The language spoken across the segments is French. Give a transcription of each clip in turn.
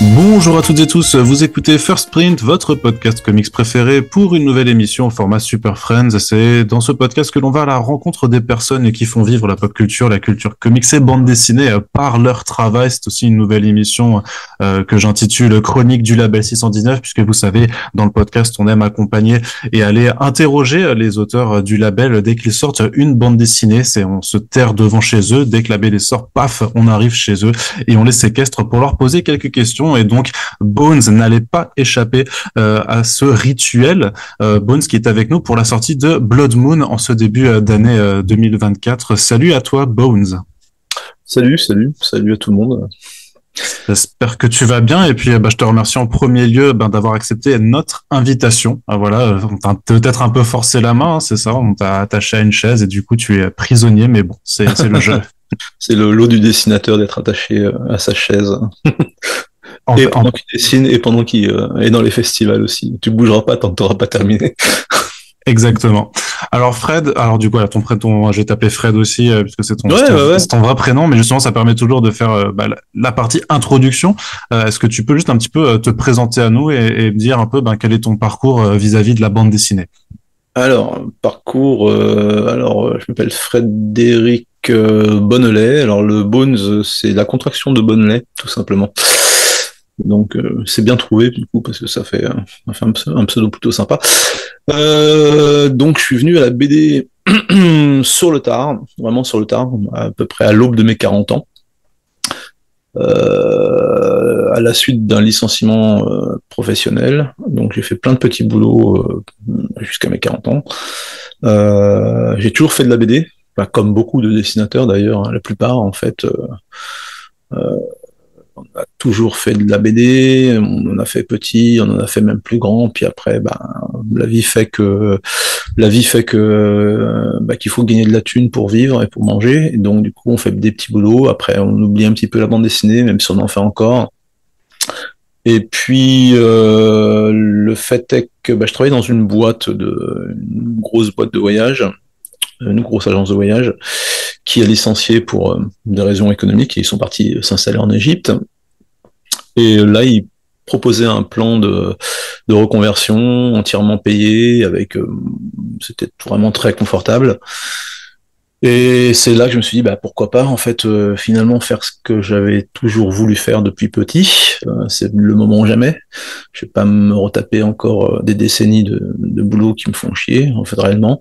Bonjour à toutes et tous, vous écoutez First Print, votre podcast comics préféré pour une nouvelle émission au format Super Friends. C'est dans ce podcast que l'on va à la rencontre des personnes qui font vivre la pop culture, la culture comics et bande dessinée par leur travail. C'est aussi une nouvelle émission que j'intitule Chronique du label 619, puisque vous savez, dans le podcast, on aime accompagner et aller interroger les auteurs du label dès qu'ils sortent une bande dessinée. On se terre devant chez eux, dès que la BD sort, paf, on arrive chez eux et on les séquestre pour leur poser quelques questions. Et donc Bones n'allait pas échapper à ce rituel. Bones qui est avec nous pour la sortie de Blood Moon en ce début d'année 2024. Salut à toi Bones. Salut à tout le monde. J'espère que tu vas bien et puis je te remercie en premier lieu d'avoir accepté notre invitation. Voilà, on t'a peut-être un peu forcé la main, hein, c'est ça, on t'a attaché à une chaise et du coup tu es prisonnier, mais bon, c'est le jeu. C'est le lot du dessinateur d'être attaché à sa chaise. Pendant qu'il dessine et pendant qu'il est dans les festivals aussi. Tu bougeras pas tant que t'auras pas terminé. Exactement. Alors Fred, du coup, ton prénom, je vais t'appeler Fred aussi, puisque c'est ton vrai prénom, mais justement, ça permet toujours de faire la partie introduction. Est-ce que tu peux juste un petit peu te présenter à nous et me dire un peu quel est ton parcours vis-à-vis de la bande dessinée? Alors, parcours, je m'appelle Frédéric Bonnelet. Alors, le Bones, c'est la contraction de Bonnelet, tout simplement. Donc c'est bien trouvé du coup parce que ça fait un pseudo plutôt sympa. Donc je suis venu à la BD sur le tard, vraiment sur le tard, à peu près à l'aube de mes 40 ans. À la suite d'un licenciement professionnel. Donc j'ai fait plein de petits boulots jusqu'à mes 40 ans. J'ai toujours fait de la BD, comme beaucoup de dessinateurs d'ailleurs, hein, la plupart en fait. On a toujours fait de la BD, on en a fait petit, on en a fait même plus grand, puis après, la vie fait que qu'il faut gagner de la thune pour vivre et pour manger, et donc du coup on fait des petits boulots, après on oublie un petit peu la bande dessinée, même si on en fait encore. Et puis le fait est que je travaillais dans une grosse boîte de voyage, une grosse agence de voyage, qui a licencié pour des raisons économiques, et ils sont partis s'installer en Égypte. Et là, ils proposaient un plan de reconversion entièrement payé, c'était vraiment très confortable. Et c'est là que je me suis dit, pourquoi pas, en fait, finalement, faire ce que j'avais toujours voulu faire depuis petit. C'est le moment ou jamais. Je vais pas me retaper encore des décennies de boulot qui me font chier, en fait, réellement.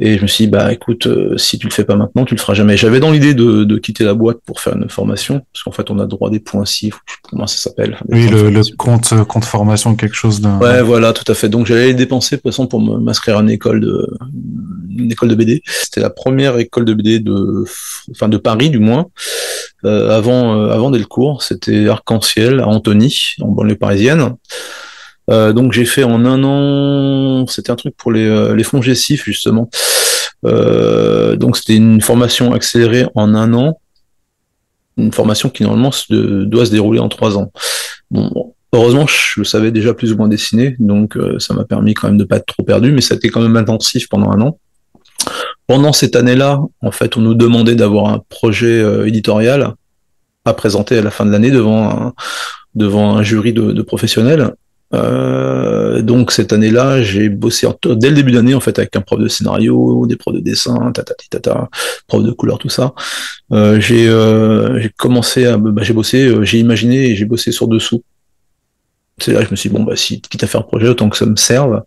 Et je me suis dit, écoute, si tu le fais pas maintenant, tu le feras jamais. J'avais dans l'idée de quitter la boîte pour faire une formation, parce qu'en fait, on a droit à des points CIF, je sais plus comment ça s'appelle. Oui, le compte formation, quelque chose de... Ouais, voilà, tout à fait. Donc, j'allais les dépenser, de toute façon, pour m'inscrire à une école de BD. C'était la première école de BD de Paris, du moins. Avant Delcourt, c'était Arc-en-Ciel, à Antony, en banlieue parisienne. Donc j'ai fait en un an, c'était un truc pour les fonds GESIF justement. Donc c'était une formation accélérée en un an, une formation qui normalement doit se dérouler en 3 ans. Bon, heureusement je savais déjà plus ou moins dessiner, donc ça m'a permis quand même de pas être trop perdu, mais ça a été quand même intensif pendant un an. Pendant cette année-là, en fait, on nous demandait d'avoir un projet éditorial à présenter à la fin de l'année devant un jury de professionnels. Donc cette année-là, j'ai bossé dès le début d'année en fait avec un prof de scénario, des profs de dessin, prof de couleur, tout ça. J'ai commencé j'ai bossé, j'ai imaginé et j'ai bossé sur dessous. C'est là que je me suis dit, si quitte à faire un projet, autant que ça me serve.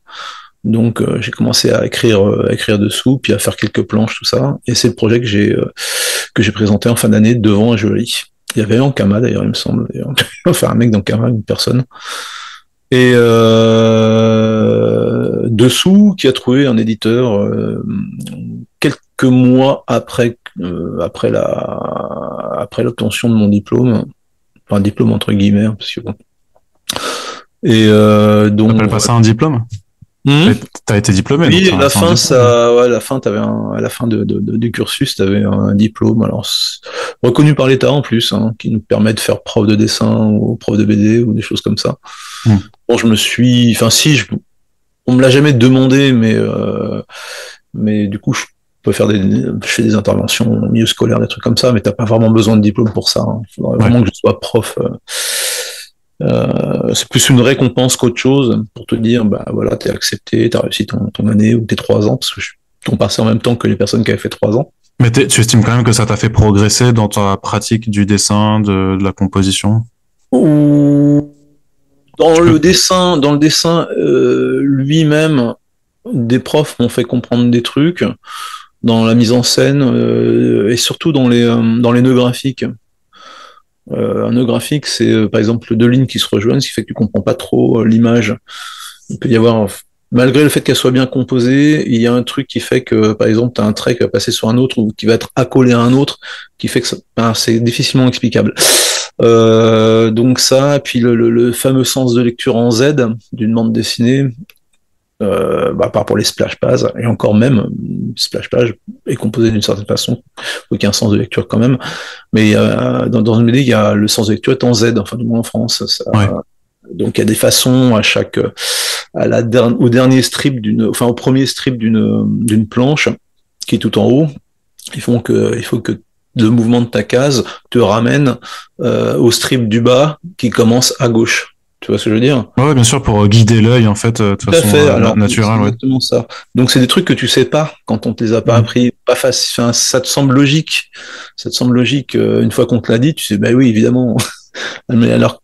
Donc j'ai commencé à écrire dessous, puis à faire quelques planches, tout ça. Et c'est le projet que j'ai présenté en fin d'année devant un jury. Il y avait Ankama d'ailleurs, il me semble. Enfin un mec d'Ankama, une personne. Et dessous, qui a trouvé un éditeur quelques mois après l'obtention de mon diplôme, enfin diplôme entre guillemets, parce que bon. Et donc. On appelle pas ça un diplôme? T'as été diplômé. Oui, à la fin, à la fin du cursus, t'avais un diplôme, alors reconnu par l'État en plus, hein, qui nous permet de faire prof de dessin ou prof de BD ou des choses comme ça. Bon, on me l'a jamais demandé, mais du coup, je fais des interventions au milieu scolaire, des trucs comme ça, mais t'as pas vraiment besoin de diplôme pour ça. Hein. Il faudrait vraiment que je sois prof. C'est plus une récompense qu'autre chose pour te dire, bah voilà, t'es accepté, t'as réussi ton année ou tes 3 ans, parce que on passait en même temps que les personnes qui avaient fait 3 ans. Mais tu estimes quand même que ça t'a fait progresser dans ta pratique du dessin, de la composition? Ou dans le dessin lui-même, des profs m'ont fait comprendre des trucs dans la mise en scène et surtout dans les nœuds graphiques. Un nœud graphique, c'est par exemple deux lignes qui se rejoignent, ce qui fait que tu comprends pas trop l'image. Il peut y avoir, malgré le fait qu'elle soit bien composée, il y a un truc qui fait que, par exemple, tu as un trait qui va passer sur un autre ou qui va être accolé à un autre, qui fait que c'est difficilement explicable. Donc ça, et puis le fameux sens de lecture en Z d'une bande dessinée, à part pour les splash pages, et encore même, splash page est composé d'une certaine façon, donc il y a un sens de lecture quand même, mais dans une BD, il y a le sens de lecture est en Z, enfin du moins en France, ça, Ouais. donc il y a des façons au dernier strip au premier strip d'une planche qui est tout en haut, il faut que le mouvement de ta case te ramène au strip du bas qui commence à gauche. Tu vois ce que je veux dire? Ouais, bien sûr, pour guider l'œil, en fait, de Tout à façon fait. Alors, c'est naturelle, ouais. exactement ça. Donc, c'est des trucs que tu sais pas quand on te les a pas Mm. appris. Pas facile. Enfin, ça te semble logique. Ça te semble logique une fois qu'on te l'a dit. Tu sais, bah oui, évidemment. Mais alors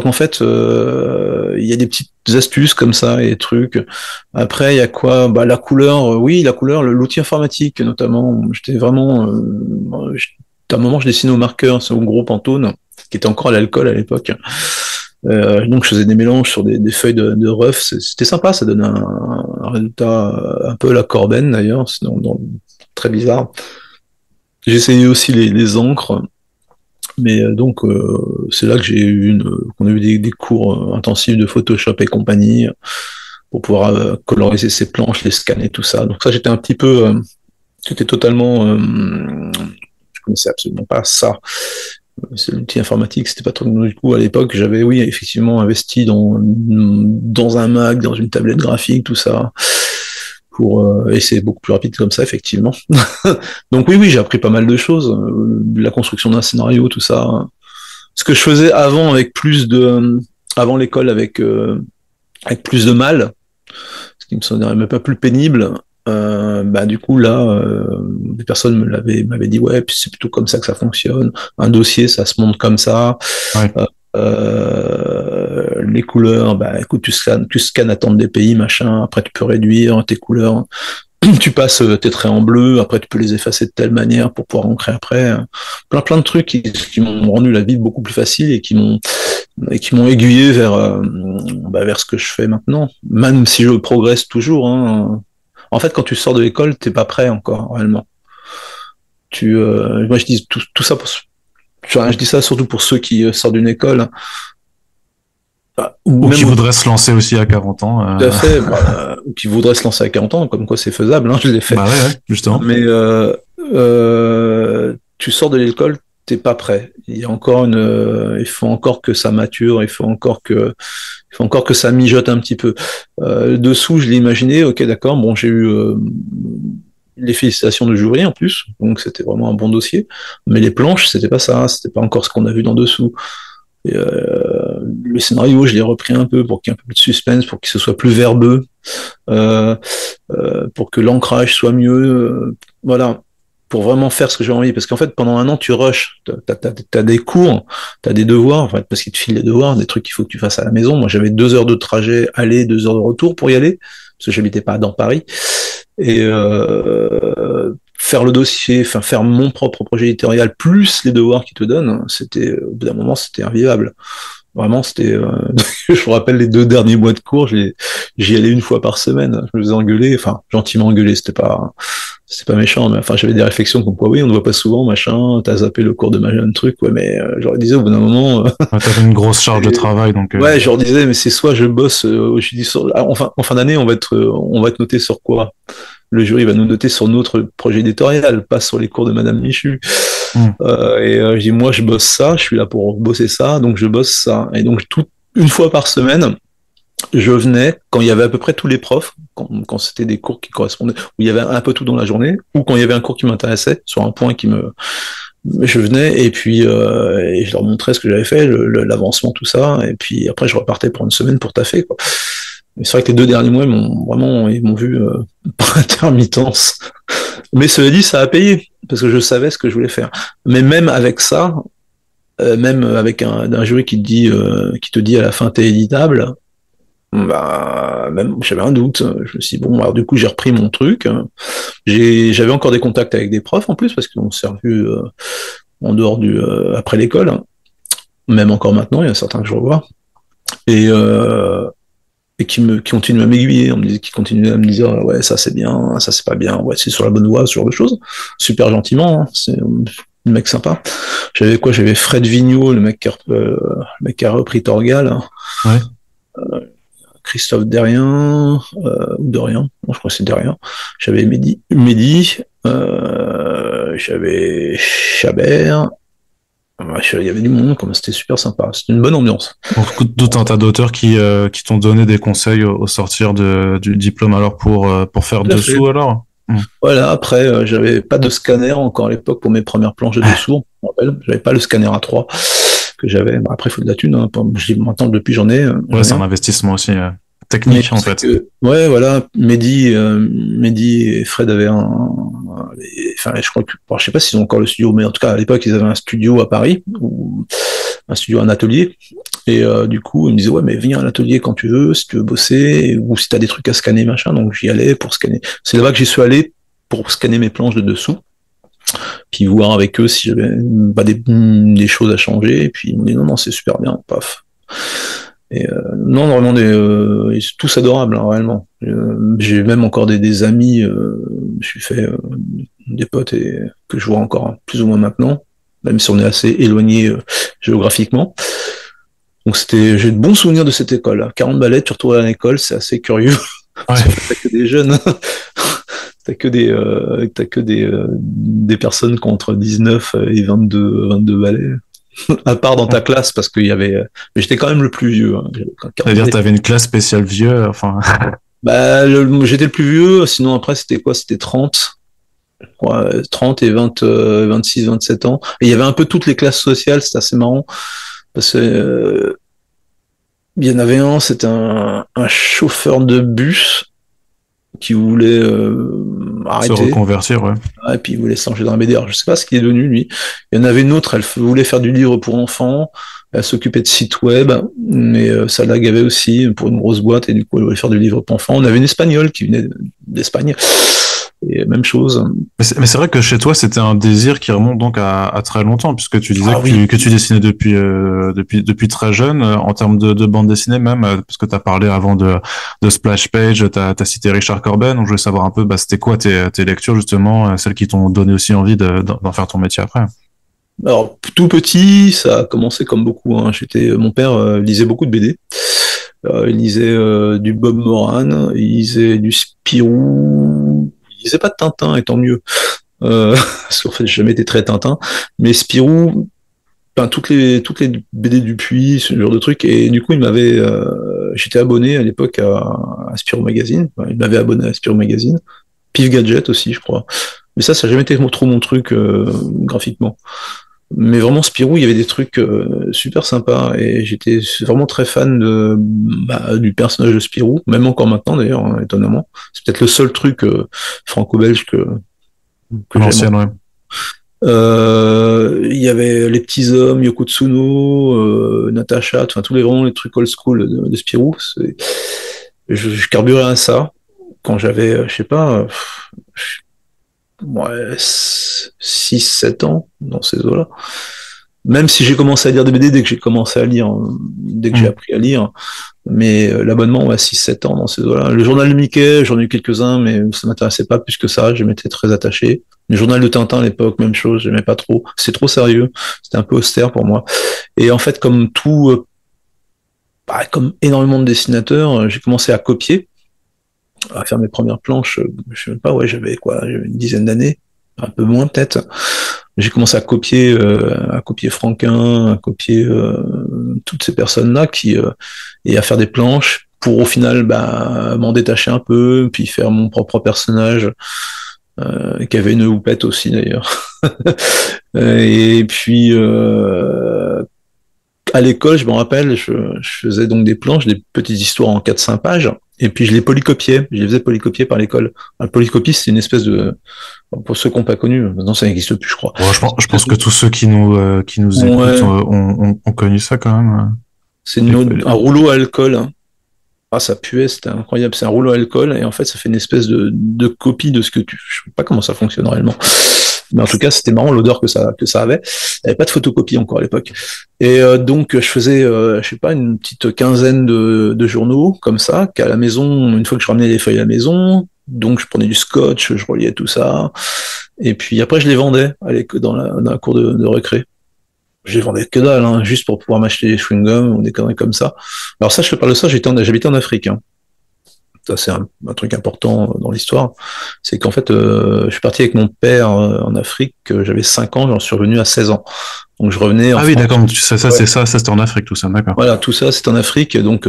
qu'en fait, il y a des petites astuces comme ça et des trucs. Après, il y a quoi? Bah, la couleur. Oui, la couleur, l'outil informatique notamment. J'étais vraiment. À un moment, je dessinais au marqueur, c'est au gros Pantone, qui était encore à l'alcool à l'époque. Donc je faisais des mélanges sur des feuilles de ref, c'était sympa, ça donnait un résultat un peu à la Corben d'ailleurs, très bizarre. J'ai essayé aussi les encres, mais donc c'est là que qu'on a eu des cours intensifs de Photoshop et compagnie pour pouvoir coloriser ces planches, les scanner, tout ça. Donc ça j'étais totalement, je connaissais absolument pas ça. C'est l'outil informatique, c'était pas trop. Du coup, à l'époque, j'avais, oui, effectivement, investi dans un Mac, dans une tablette graphique, tout ça, et c'est beaucoup plus rapide comme ça, effectivement. Donc oui, j'ai appris pas mal de choses, la construction d'un scénario, tout ça. Ce que je faisais avant l'école, avec plus de mal, ce qui me semblait même pas plus pénible. Du coup là, des personnes m'avaient dit ouais, puis c'est plutôt comme ça que ça fonctionne. Un dossier, ça se monte comme ça. Ouais. Les couleurs, écoute, tu scannes à tant de DPI, machin. Après, tu peux réduire tes couleurs. Tu passes tes traits en bleu. Après, tu peux les effacer de telle manière pour pouvoir ancrer après. Plein de trucs qui m'ont rendu la vie beaucoup plus facile et qui m'ont aiguillé vers ce que je fais maintenant. Même si je progresse toujours, hein. En fait, quand tu sors de l'école, t'es pas prêt encore, réellement. Moi, je dis tout ça je dis ça surtout pour ceux qui sortent d'une école. Ou Même qui voudrait se lancer aussi à 40 ans. tout à fait, ou qui voudraient se lancer à 40 ans, comme quoi c'est faisable, hein, je l'ai fait. Bah ouais, justement. Mais tu sors de l'école, t'es pas prêt. Il faut encore que ça mature, il faut encore que ça mijote un petit peu. Dessous, je l'ai imaginé, ok, d'accord, bon, j'ai eu les félicitations de jury en plus, donc c'était vraiment un bon dossier. Mais les planches, c'était pas ça, c'était pas encore ce qu'on a vu dans dessous. Et, le scénario, je l'ai repris un peu pour qu'il y ait un peu plus de suspense, pour qu'il se soit plus verbeux, pour que l'ancrage soit mieux. Voilà, pour vraiment faire ce que j'ai envie. Parce qu'en fait, pendant un an, tu rushes. T'as des cours, t'as des devoirs, en fait, parce qu'ils te filent des devoirs, des trucs qu'il faut que tu fasses à la maison. Moi, j'avais 2 heures de trajet aller, 2 heures de retour pour y aller, parce que j'habitais pas dans Paris. Et faire le dossier, enfin faire mon propre projet éditorial plus les devoirs qu'ils te donnent, au bout d'un moment, c'était invivable. Vraiment, je me rappelle les 2 derniers mois de cours, j'y allais une fois par semaine. Je me faisais engueuler, enfin, gentiment engueuler, c'était pas méchant, mais enfin, j'avais des réflexions comme quoi, oui, on ne voit pas souvent, machin, t'as zappé le cours de machin, truc, ouais, mais je leur disais au bout d'un moment. Ouais, t'avais une grosse charge de travail, donc. Ouais, je leur disais, mais c'est soit je bosse, je dis, en fin d'année, on va être noté sur quoi? Le jury va nous noter sur notre projet éditorial, pas sur les cours de Madame Michu. Je dis, moi, je bosse ça, je suis là pour bosser ça, donc je bosse ça. Et donc, une fois par semaine, je venais, quand il y avait à peu près tous les profs, quand c'était des cours qui correspondaient, où il y avait un peu tout dans la journée, ou quand il y avait un cours qui m'intéressait, sur un point je venais et puis et je leur montrais ce que j'avais fait, l'avancement, tout ça, et puis après je repartais pour une semaine pour taffer, quoi. Mais c'est vrai que les 2 derniers mois, ils m'ont vu par intermittence. Mais cela dit, ça a payé parce que je savais ce que je voulais faire. Mais même avec ça, même avec un jury qui te dit à la fin t'es éditable, bah même j'avais un doute. Je me suis dit, bon, alors du coup j'ai repris mon truc. J'avais encore des contacts avec des profs en plus parce qu'on s'est revus en dehors après l'école. Même encore maintenant, il y en a certains que je revois. Et qui continuent à m'aiguiller, qui continuent à me dire ouais, ça c'est bien, ça c'est pas bien, ouais, c'est sur la bonne voie, ce genre de choses, super gentiment, hein, c'est un mec sympa. J'avais Fred Vigneault, le mec qui a repris Torgal, hein. Ouais. Christophe Derrien, ou Dorian, bon, je crois que c'est Derrien. J'avais Mehdi, j'avais Chabert. Il y avait du monde, comme c'était super sympa. C'était une bonne ambiance. Donc, tout un tas d'auteurs qui t'ont donné des conseils au sortir du diplôme alors pour faire dessous alors. Voilà, après, j'avais pas de scanner encore à l'époque pour mes premières planches de dessous. Je me rappelle, j'avais pas le scanner A3 que j'avais. Bah, après, il faut de la thune. Hein. Maintenant, depuis, j'en ai. Ouais, c'est un investissement aussi technique en fait. Ouais, voilà. Mehdi et Fred avaient enfin, je crois que, bon, je sais pas s'ils ont encore le studio, mais en tout cas, à l'époque, ils avaient un studio à Paris, un atelier. Et du coup, ils me disaient, ouais, mais viens à l'atelier quand tu veux, si tu veux bosser, ou si t'as des trucs à scanner, machin. Donc, j'y allais pour scanner. C'est là-bas que j'y suis allé pour scanner mes planches de dessous, puis voir avec eux si j'avais des choses à changer. Et puis, ils m'ont dit, non, c'est super bien, paf. Et non, vraiment, ils sont tous adorables, hein, réellement. J'ai même encore des amis, je suis fait des potes que je vois encore plus ou moins maintenant, même si on est assez éloigné géographiquement. Donc j'ai de bons souvenirs de cette école. 40 balais, tu retournes à l'école, c'est assez curieux. Ouais. T'as que des jeunes, t'as que des personnes qui ont entre 19 et 22 balais. À part dans ta classe, parce qu'il y avait, mais j'étais quand même le plus vieux. Hein. C'est-à-dire, t'avais une classe spéciale vieux, enfin. Bah, j'étais le plus vieux. Sinon après, c'était quoi? C'était 30. Ouais, 30 et 20, 26, 27 ans. Et il y avait un peu toutes les classes sociales. C'était assez marrant parce que il y en avait un, c'était un chauffeur de bus qui voulait arrêter. Se reconvertir, ouais. Et puis il voulait s'engager dans la BD. Alors, je sais pas ce qu'il est devenu, lui. Il y en avait une autre, elle voulait faire du livre pour enfants, elle s'occupait de sites web, mais ça la gavait aussi pour une grosse boîte, et du coup elle voulait faire du livre pour enfants. On avait une espagnole qui venait d'Espagne, et même chose. Mais c'est vrai que chez toi, c'était un désir qui remonte donc à très longtemps, puisque tu disais que tu dessinais depuis très jeune, en termes de bande dessinée même, parce que tu as parlé avant de Splash Page, tu as cité Richard Corben, donc je voulais savoir un peu, c'était quoi tes lectures justement, celles qui t'ont donné aussi envie d'en faire ton métier après. Alors, tout petit, ça a commencé comme beaucoup. Hein. Mon père lisait beaucoup de BD. Il lisait du Bob Moran, il lisait du Spirou. Il lisait pas de Tintin, et tant mieux. Parce qu'en fait, j'ai jamais été très Tintin. Mais Spirou, enfin, toutes les BD Dupuis, ce genre de trucs. Et du coup, j'étais abonné à l'époque à Spirou Magazine. Enfin, il m'avait abonné à Spirou Magazine. Pif Gadget aussi, je crois. Mais ça n'a jamais été trop mon truc graphiquement. Mais vraiment, Spirou, il y avait des trucs super sympas et j'étais vraiment très fan du personnage de Spirou, même encore maintenant d'ailleurs, hein, étonnamment. C'est peut-être le seul truc franco-belge que L'ancienne, ouais. Il y avait les petits hommes, Yoko Tsuno, Natacha, enfin vraiment les trucs old school de Spirou. Je carburais à ça quand j'avais, je sais pas, 6-7 ans, dans ces eaux-là. Même si j'ai commencé à lire des BD dès que j'ai commencé à lire, dès que j'ai appris à lire, mais l'abonnement, 6-7 ans dans ces eaux-là. Le journal de Mickey, j'en ai eu quelques-uns, mais ça m'intéressait pas plus que ça, je m'étais très attaché. Le journal de Tintin à l'époque, même chose, j'aimais pas trop. C'est trop sérieux, c'était un peu austère pour moi. Et en fait, comme comme énormément de dessinateurs, j'ai commencé à copier, à faire mes premières planches, je sais même pas, j'avais une dizaine d'années, un peu moins peut-être. J'ai commencé à copier Franquin, à copier toutes ces personnes-là et à faire des planches pour au final m'en détacher un peu, puis faire mon propre personnage. qui avait une houppette aussi d'ailleurs. Et puis à l'école, je me rappelle, je faisais donc des planches, des petites histoires en 4-5 pages, et puis je les polycopiais, je les faisais polycopier par l'école. La polycopie, c'est une espèce de, pour ceux qui n'ont pas connu, maintenant ça n'existe plus, je crois. Bon, je pense que tous ceux qui nous écoutent Ouais, ont connu ça quand même. c'est Les- un rouleau à alcool, hein. Ah, ça puait, c'était incroyable. C'est un rouleau à alcool, et en fait, ça fait une espèce de copie de ce que tu. Je sais pas comment ça fonctionne réellement. Mais en tout cas, c'était marrant l'odeur que ça avait. Il n'y avait pas de photocopie encore à l'époque. Et donc, je faisais, je sais pas, une petite quinzaine de journaux comme ça, qu'à la maison, une fois que je ramenais les feuilles à la maison, donc je prenais du scotch, je reliais tout ça. Et puis après, je les vendais dans la cour de récré. Je les vendais que dalle, hein, juste pour pouvoir m'acheter des chewing-gums ou des conneries comme ça. Alors ça, je te parle de ça, j'habitais en Afrique, hein. Ça, c'est un truc important dans l'histoire. C'est qu'en fait, je suis parti avec mon père en Afrique, j'avais 5 ans, j'en suis revenu à 16 ans. Donc je revenais en Ah oui, France. d'accord, Ouais. ça c'était en Afrique, tout ça, d'accord. Voilà, tout ça, c'est en Afrique. Donc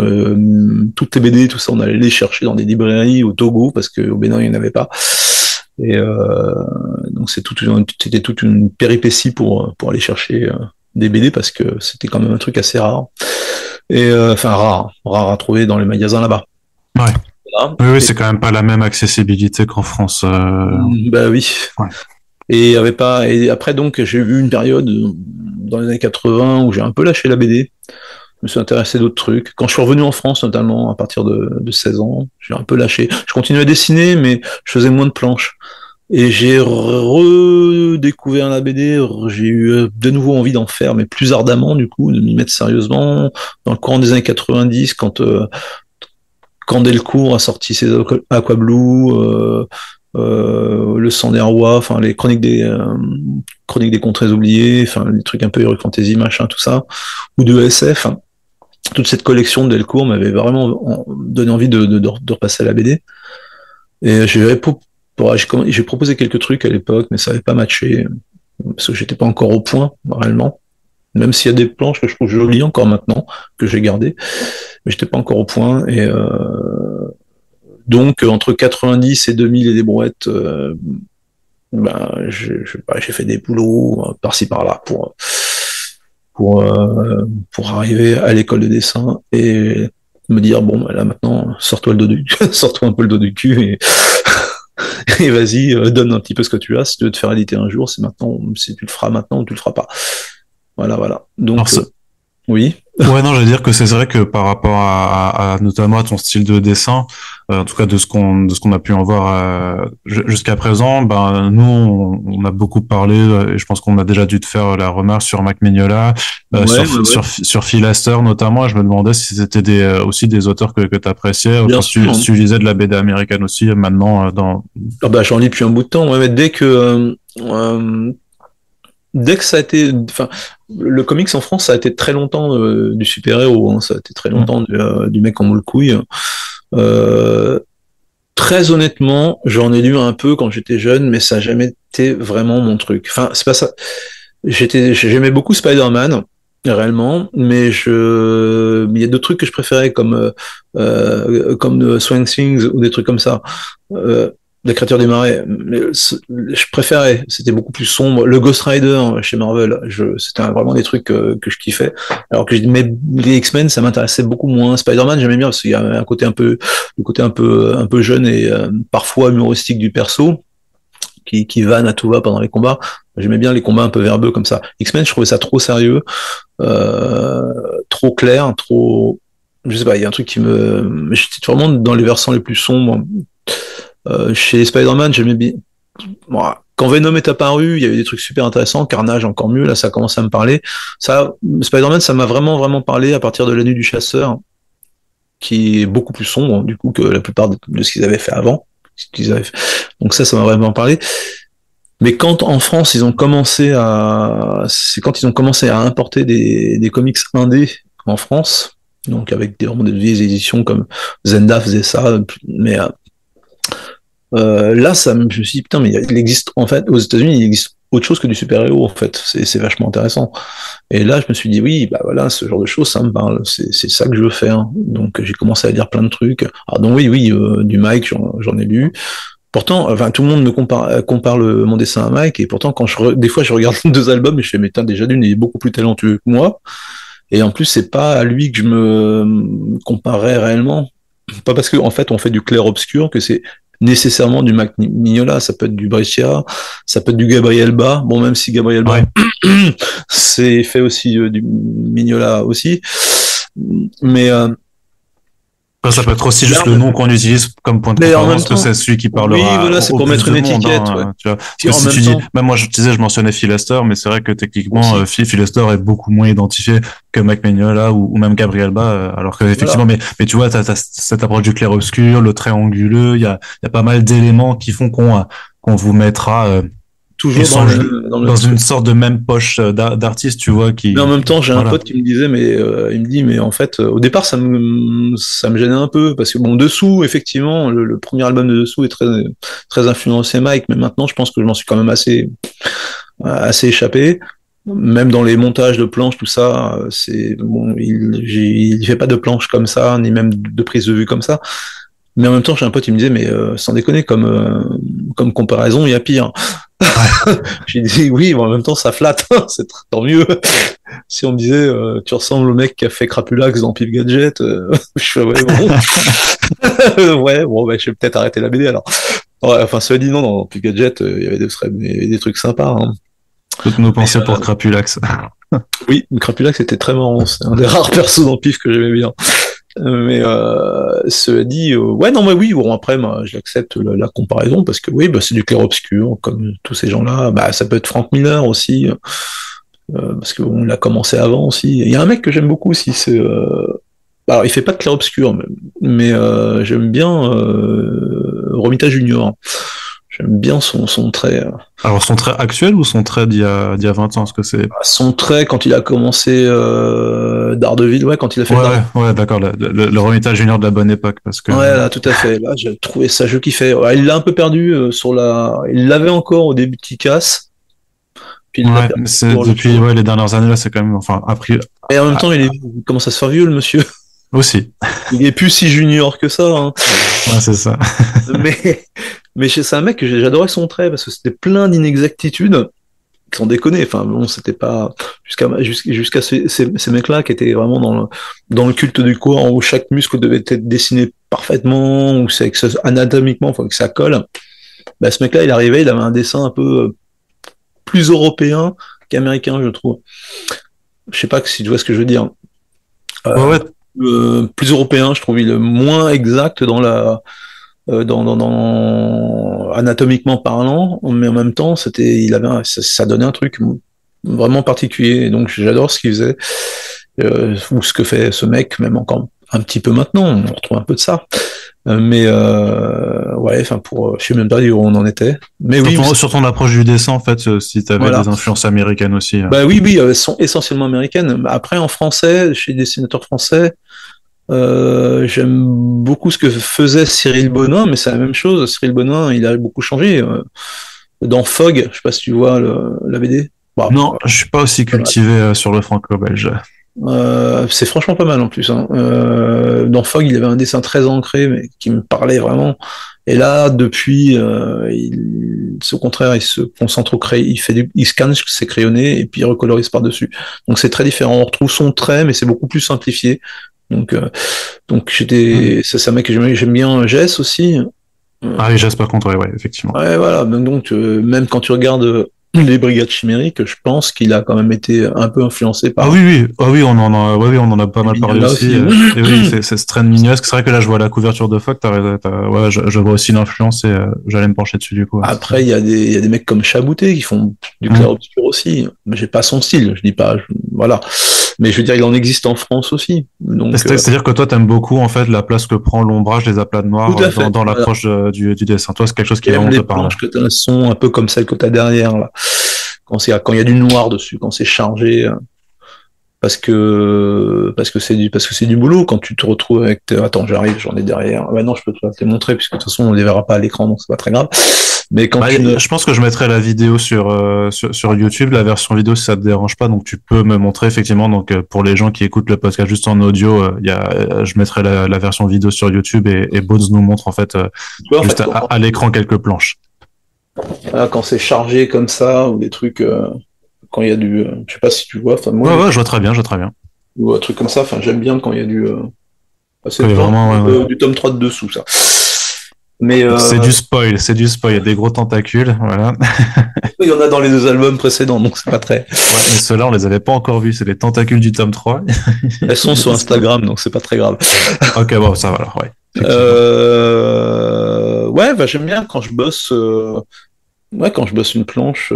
toutes les BD, tout ça, on allait les chercher dans des librairies au Togo, parce qu'au Bénin, il n'y en avait pas. Et donc c'était toute une péripétie pour aller chercher des BD, parce que c'était quand même un truc assez rare. Et enfin rare à trouver dans les magasins là-bas. Ouais. Voilà. Oui, c'est quand même pas la même accessibilité qu'en France. Bah oui. Ouais. Et y avait pas. Et après donc j'ai eu une période dans les années 80 où j'ai un peu lâché la BD. Je me suis intéressé à d'autres trucs. Quand je suis revenu en France, notamment à partir de 16 ans, j'ai un peu lâché. Je continuais à dessiner, mais je faisais moins de planches. Et j'ai redécouvert la BD. J'ai eu de nouveau envie d'en faire, mais plus ardemment du coup, de m'y mettre sérieusement. Dans le courant des années 90, quand Delcourt a sorti ses Aquablue, le sang des rois, enfin les chroniques des contrées oubliées, enfin les trucs un peu heroic fantasy, machin, tout ça, ou de SF, hein. Toute cette collection de Delcourt m'avait vraiment donné envie de repasser à la BD. Et j'ai proposé quelques trucs à l'époque, mais ça n'avait pas matché, parce que j'étais pas encore au point, réellement. Même s'il y a des planches que je trouve jolies encore maintenant, que j'ai gardées, mais j'étais pas encore au point. Et donc, entre 90 et 2000 et des brouettes, j'ai fait des boulots par-ci par-là pour arriver à l'école de dessin et me dire bon là maintenant sors-toi le dos du sors-toi un peu le dos du cul et vas-y donne un petit peu ce que tu as. Si tu veux te faire éditer un jour, c'est maintenant. Si tu le feras maintenant ou tu le feras pas. Voilà. Alors, Donc oui. ouais, non, j'allais dire que c'est vrai que par rapport notamment à ton style de dessin, en tout cas de ce qu'on a pu en voir jusqu'à présent, ben nous on a beaucoup parlé et je pense qu'on a déjà dû te faire la remarque sur Mac Mignola, Ouais. sur Phil Astor notamment. Et je me demandais si c'était aussi des auteurs que tu appréciais. Bien Enfin, sûr, si hein. tu lisais de la BD américaine aussi maintenant dans. Ah bah, j'en lis depuis un bout de temps, ouais, mais dès que ça a été, enfin, le comics en France, ça a été très longtemps du super-héros, hein, ça a été très Hmm. longtemps du mec en moule couille. Euh, Très honnêtement, j'en ai lu un peu quand j'étais jeune, mais ça n'a jamais été vraiment mon truc. Enfin, c'est pas ça. J'aimais beaucoup Spider-Man, réellement, mais il y a d'autres trucs que je préférais comme Swamp Things ou des trucs comme ça. La créature des marais, mais je préférais, c'était beaucoup plus sombre. Le Ghost Rider chez Marvel, c'était vraiment des trucs que je kiffais. Alors que mais les X-Men, ça m'intéressait beaucoup moins. Spider-Man, j'aimais bien parce qu'il y a un côté le côté un peu jeune et parfois humoristique du perso qui vanne à tout va pendant les combats. J'aimais bien les combats un peu verbeux comme ça. X-Men, je trouvais ça trop sérieux, trop clair, trop. Je sais pas, il y a un truc qui me. J'étais vraiment dans les versants les plus sombres. Chez Spider-Man, j'aimais bien. Bon, quand Venom est apparu, il y avait des trucs super intéressants. Carnage, encore mieux. Là, ça a commencé à me parler. Spider-Man, ça m'a vraiment, vraiment parlé à partir de La Nuit du Chasseur, qui est beaucoup plus sombre, du coup, que la plupart de ce qu'ils avaient fait avant. Donc ça m'a vraiment parlé. Mais quand en France c'est quand ils ont commencé à importer des comics indés en France, donc avec vraiment des vieilles éditions comme Zenda faisait ça, mais là je me suis dit putain mais il existe en fait aux États-Unis il existe autre chose que du super-héros en fait, c'est vachement intéressant. Et là je me suis dit oui bah voilà ce genre de choses ça me parle, c'est ça que je veux faire. Donc j'ai commencé à lire plein de trucs. Alors donc oui du Mike j'en ai lu. Pourtant, enfin, tout le monde me compare mon dessin à Mike, et pourtant, des fois, je regarde 2 albums et je fais, mais déjà d'une, il est beaucoup plus talentueux que moi. Et en plus, c'est pas à lui que je me comparais réellement. Pas parce que, en fait, on fait du clair-obscur que c'est nécessairement du Mac Mignola. Ça peut être du Brescia, ça peut être du Gabriel Ba. Bon, même si Gabriel Ba, c'est fait aussi du Mignola aussi. Mais, ça peut être aussi juste le nom qu'on utilise comme point de comparaison, parce que c'est celui qui parlera. Oui, voilà, c'est pour mettre une étiquette. Tu vois. Parce que si tu dis, même moi, je mentionnais Phil Lester, mais c'est vrai que techniquement, Phil Lester est beaucoup moins identifié que Mike Mignola ou même Gabriel Ba, alors que effectivement, mais tu vois, t'as cette approche du clair-obscur, le trait anguleux, il y a pas mal d'éléments qui font qu'on vous mettra toujours dans une sorte de même poche d'artiste, tu vois, qui. Mais en même temps, j'ai un pote qui me disait, il me dit, mais en fait, au départ, ça me gênait un peu, parce que bon, Dessous, effectivement, le premier album de Dessous est très influencé Mike, mais maintenant, je pense que je m'en suis quand même assez échappé. Même dans les montages de planches, tout ça, c'est bon, il fait pas de planches comme ça, ni même de prise de vue comme ça. Mais en même temps, j'ai un pote qui me disait, mais sans déconner, comme comparaison, il y a pire. Ouais. J'ai dit oui, mais en même temps ça flatte, c'est tant mieux. Si on me disait tu ressembles au mec qui a fait Crapulax dans Pif Gadget, je fais ouais bon. Ouais bon bah je vais peut-être arrêter la BD alors. Ouais, enfin cela dit non, dans Pif Gadget il y avait des trucs sympas. Hein. Toutes nos pensées pour Crapulax. Oui, Crapulax était très marrant, c'est un des rares persos dans Pif que j'aimais bien. Mais cela dit, ouais non mais oui, bon après moi j'accepte la comparaison parce que oui, bah c'est du clair-obscur comme tous ces gens-là. Bah ça peut être Frank Miller aussi parce qu'on l'a commencé avant aussi. Il y a un mec que j'aime beaucoup aussi, c'est alors il fait pas de clair-obscur, mais j'aime bien Romita Junior. J'aime bien son trait. Alors son trait actuel ou son trait d'il y a 20 ans, ce que c'est son trait quand il a commencé Daredevil, ouais, quand il a fait ouais, d'accord, le Romita Junior de la bonne époque, parce que ouais, là, tout à fait. Là, j'ai trouvé ça, je kiffais. Ouais, il l'a un peu perdu il l'avait encore au début de Kick-Ass. Puis c'est depuis les dernières années là, c'est quand même enfin après. Et en même temps, il commence à se faire vieux le monsieur. Aussi. Il est plus si junior que ça. Hein. Ouais, c'est ça. mais c'est un mec que j'adorais son trait parce que c'était plein d'inexactitudes. Sans déconner, enfin bon, c'était pas jusqu'à ces mecs-là qui étaient vraiment dans le culte du corps où chaque muscle devait être dessiné parfaitement, où c'est anatomiquement, faut que ça colle. Bah, ce mec-là, il arrivait, il avait un dessin un peu plus européen qu'américain, je trouve. Je sais pas si tu vois ce que je veux dire. Ouais. Plus européen, je trouve, il est moins exact dans anatomiquement parlant, mais en même temps, ça donnait un truc vraiment particulier. Et donc, j'adore ce qu'il faisait, ou ce que fait ce mec, même encore un petit peu maintenant. On retrouve un peu de ça. Mais ouais, enfin je sais même pas où on en était. Mais sur ton approche du dessin, en fait, si tu avais des influences américaines aussi. Bah oui, elles sont essentiellement américaines. Après, en français, chez les dessinateurs français. J'aime beaucoup ce que faisait Cyril Bonin, mais c'est la même chose. Cyril Bonin, il a beaucoup changé. Dans Fog, je sais pas si tu vois la BD. Bah, non, je suis pas aussi cultivé sur le franco-belge. C'est franchement pas mal en plus. Hein. Dans Fog, il avait un dessin très ancré, mais qui me parlait vraiment. Et là, depuis, au contraire, il se concentre au crayon, il scanne ses crayonnés et puis il recolorise par-dessus. Donc c'est très différent. On retrouve son trait, mais c'est beaucoup plus simplifié. Donc c'est un mec que j'aime bien. Jess aussi. Ah oui, Jess par contre, ouais, effectivement. Ouais, voilà. Donc même quand tu regardes les Brigades Chimériques, je pense qu'il a quand même été un peu influencé par. Ah oui, on en a pas mal parlé aussi. Et oui, c'est très mignosque. C'est vrai que là, je vois la couverture de Fog. Ouais, je vois aussi l'influence et j'allais me pencher dessus du coup. Après, il y a des mecs comme Chabouté qui font du clair-obscur aussi. Mais j'ai pas son style. Je dis pas, voilà. Mais je veux dire, il en existe en France aussi. Donc, c'est-à-dire que toi, t'aimes beaucoup en fait la place que prend l'ombrage des aplats noirs dans l'approche du dessin. Toi, c'est quelque chose qui est vraiment te parle. Que t'as un son un peu comme celle que t'as derrière là. Quand il y a du noir dessus, quand c'est chargé, parce que c'est du boulot. Quand tu te retrouves avec attends, j'arrive, j'en ai derrière. Ouais, non, je peux te les montrer puisque de toute façon on les verra pas à l'écran, donc c'est pas très grave. Mais quand je pense que je mettrai la vidéo sur YouTube, la version vidéo si ça te dérange pas, donc tu peux me montrer effectivement. Donc pour les gens qui écoutent le podcast juste en audio, je mettrai la version vidéo sur YouTube et Bones nous montre en fait juste à l'écran quelques planches. Voilà, quand c'est chargé comme ça ou des trucs, quand il y a du, je sais pas si tu vois, enfin moi. Ouais, je vois très bien. Ou un truc comme ça, enfin j'aime bien quand il y a du, c'est vraiment du tome 3 de dessous ça. Mais c'est du spoil, il y a des gros tentacules, voilà. Il y en a dans les 2 albums précédents, donc c'est pas très. Ouais, mais ceux-là, on les avait pas encore vus, c'est les tentacules du tome 3. Elles sont sur Instagram, donc c'est pas très grave. Ok, bon, ça va alors, ouais. Ouais, bah, j'aime bien quand je bosse, quand je bosse une planche,